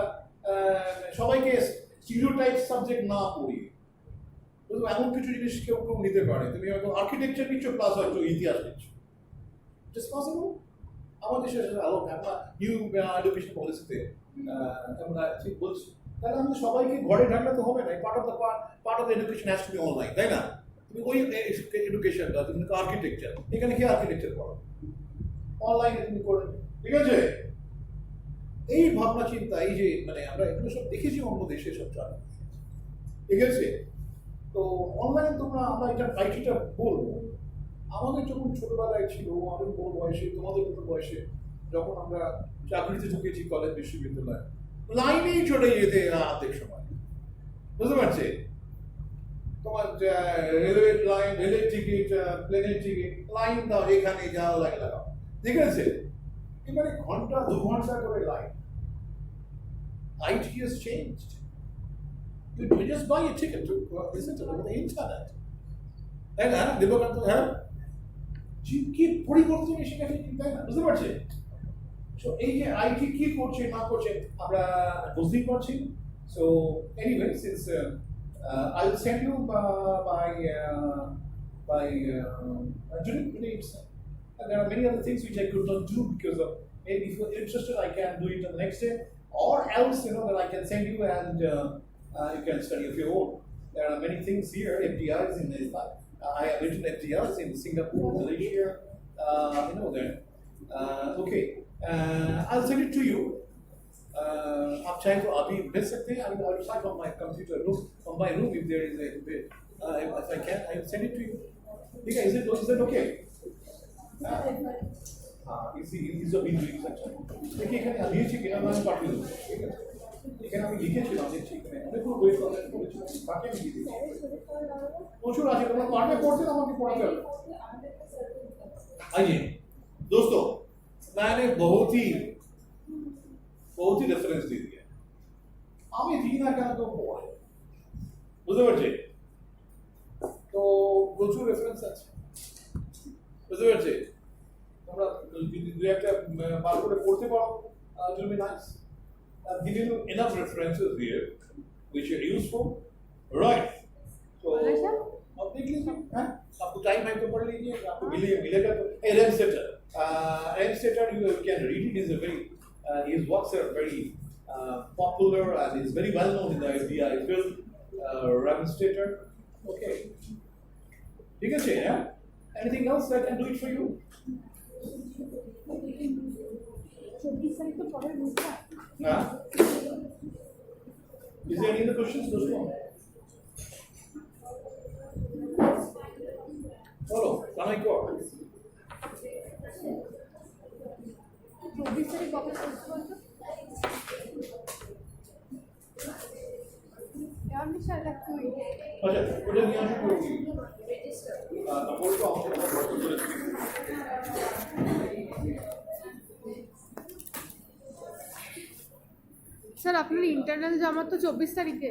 সবাইকে স্টিরিওটাইপ সাবজেক্ট না পড়ি, এমন কিছু জিনিস কেউ নিতে পারে। তুমি হয়তো আর্কিটেকচার নিচ্ছ প্লাস হয়তো ইতিহাস নিচ্ছ, ইটস পসিবল। আমাদের দেশে আলো আমরা নিউ এডুকেশন পলিসিতে আমরা ঠিক বলছি, তাহলে আমাদের সবাইকে ঘরে ঢাকলে হবে না। Part of the education has to be online, তাই না। তুমি ওই এডুকেশনটা, তুমি আর্কিটেকচার, এখানে কি আর্কিটেকচার পড়ো, অনলাইনে তুমি করে, ঠিক আছে। এই ভাবনা চিন্তা, এই যে মানে আমরা এগুলো সব দেখেছি অন্য দেশে সব চলে, ঠিক আছে। তো অনলাইন তোমরা আমরা এটা আইটিটা বলবো, আমাদের যখন ছোটবেলায় ছিল, আমাদের বড় বয়সে, তোমাদের মতো বয়সে, যখন আমরা চাকরিতে ঢুকেছি কলেজ বিশ্ববিদ্যালয়, লাইনেই চলে যেতে অর্ধেক সময়, বুঝতে পারছি। তোমার রেলওয়ে লাইন, রেলের টিকিট, প্লেনের টিকিট, লাইন দাও, এখানে যাও, লাইন লাগাও, ঠিক আছে। এবারে ঘন্টা 2 ঘন্টা করে line. IT has changed. You just buy a ticket to listen to the internet. তাই না দেবকান্ত, হ্যাঁ, কি পরিবর্তন এসে গেছে, তাই না, বুঝতে পারছি। সো এই যে IT কি করছে না করছে আমরা বুঝতেই পারছি। So anyway, since I will send you by today. And there are many other things which I could not do because of maybe if you're interested, I can do it on the next day, or else that I can send you and you can study of your own. There are many things here. FDRs in this. I have written FDRs in Singapore, Malaysia. There. Okay. I'll send it to you. आप चाहे तो अभी भेज सकते हैं. I will outside of my computer room, from my room, if there is a if I can, I will send it to you. ठीक है? Is it okay? Is a big section. देखिए এখানে আমি লিখেছি কিনা আমি পাঠিয়ে দেবো. ঠিক আছে? এখানে আমি লিখেছিলাম দেখছি এখানে অনেক পুরো বই করেছিলাম. পাঠিয়ে দিয়ে দিই. প্রচুর আছে, তোমরা পারবে পড়তে, আমাকে পড়াতে হবে. आइए दोस्तों, मैंने बहुत ही रेफरेंस दे दिया. আমি দিই না কেন তো পড়ে বুঝতে পারছি, তো প্রচুর রেফারেন্স আছে বুঝতে পারছি. তোমরা যদি দু একটা বার করে পড়তে পারো, it will be nice. I've given you enough references here which are useful, right? So आप देख लीजिए. हैं आपको टाइम है तो पढ़ लीजिए. आपको मिलेगा तो Randstater you can read it. Is a very his works are very popular and is very well known in the FBI field. Randstater. Okay. ठीक है चाहिए. Anything else I can do it for you? हाँ. Is there any other questions, दोस्तों? Hello, can I go? 24 তারিখ কবে শেষ বলতো? यार निशाल तुই अच्छा, ওটা নিয়ে আসো করবি. তারপর তো আমাকে বলতে বলে. স্যার আপনার ইন্টারনাল জমা তো 24 তারিখে.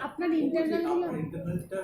আপনার ইন্টারনাল ইন্টারনালটা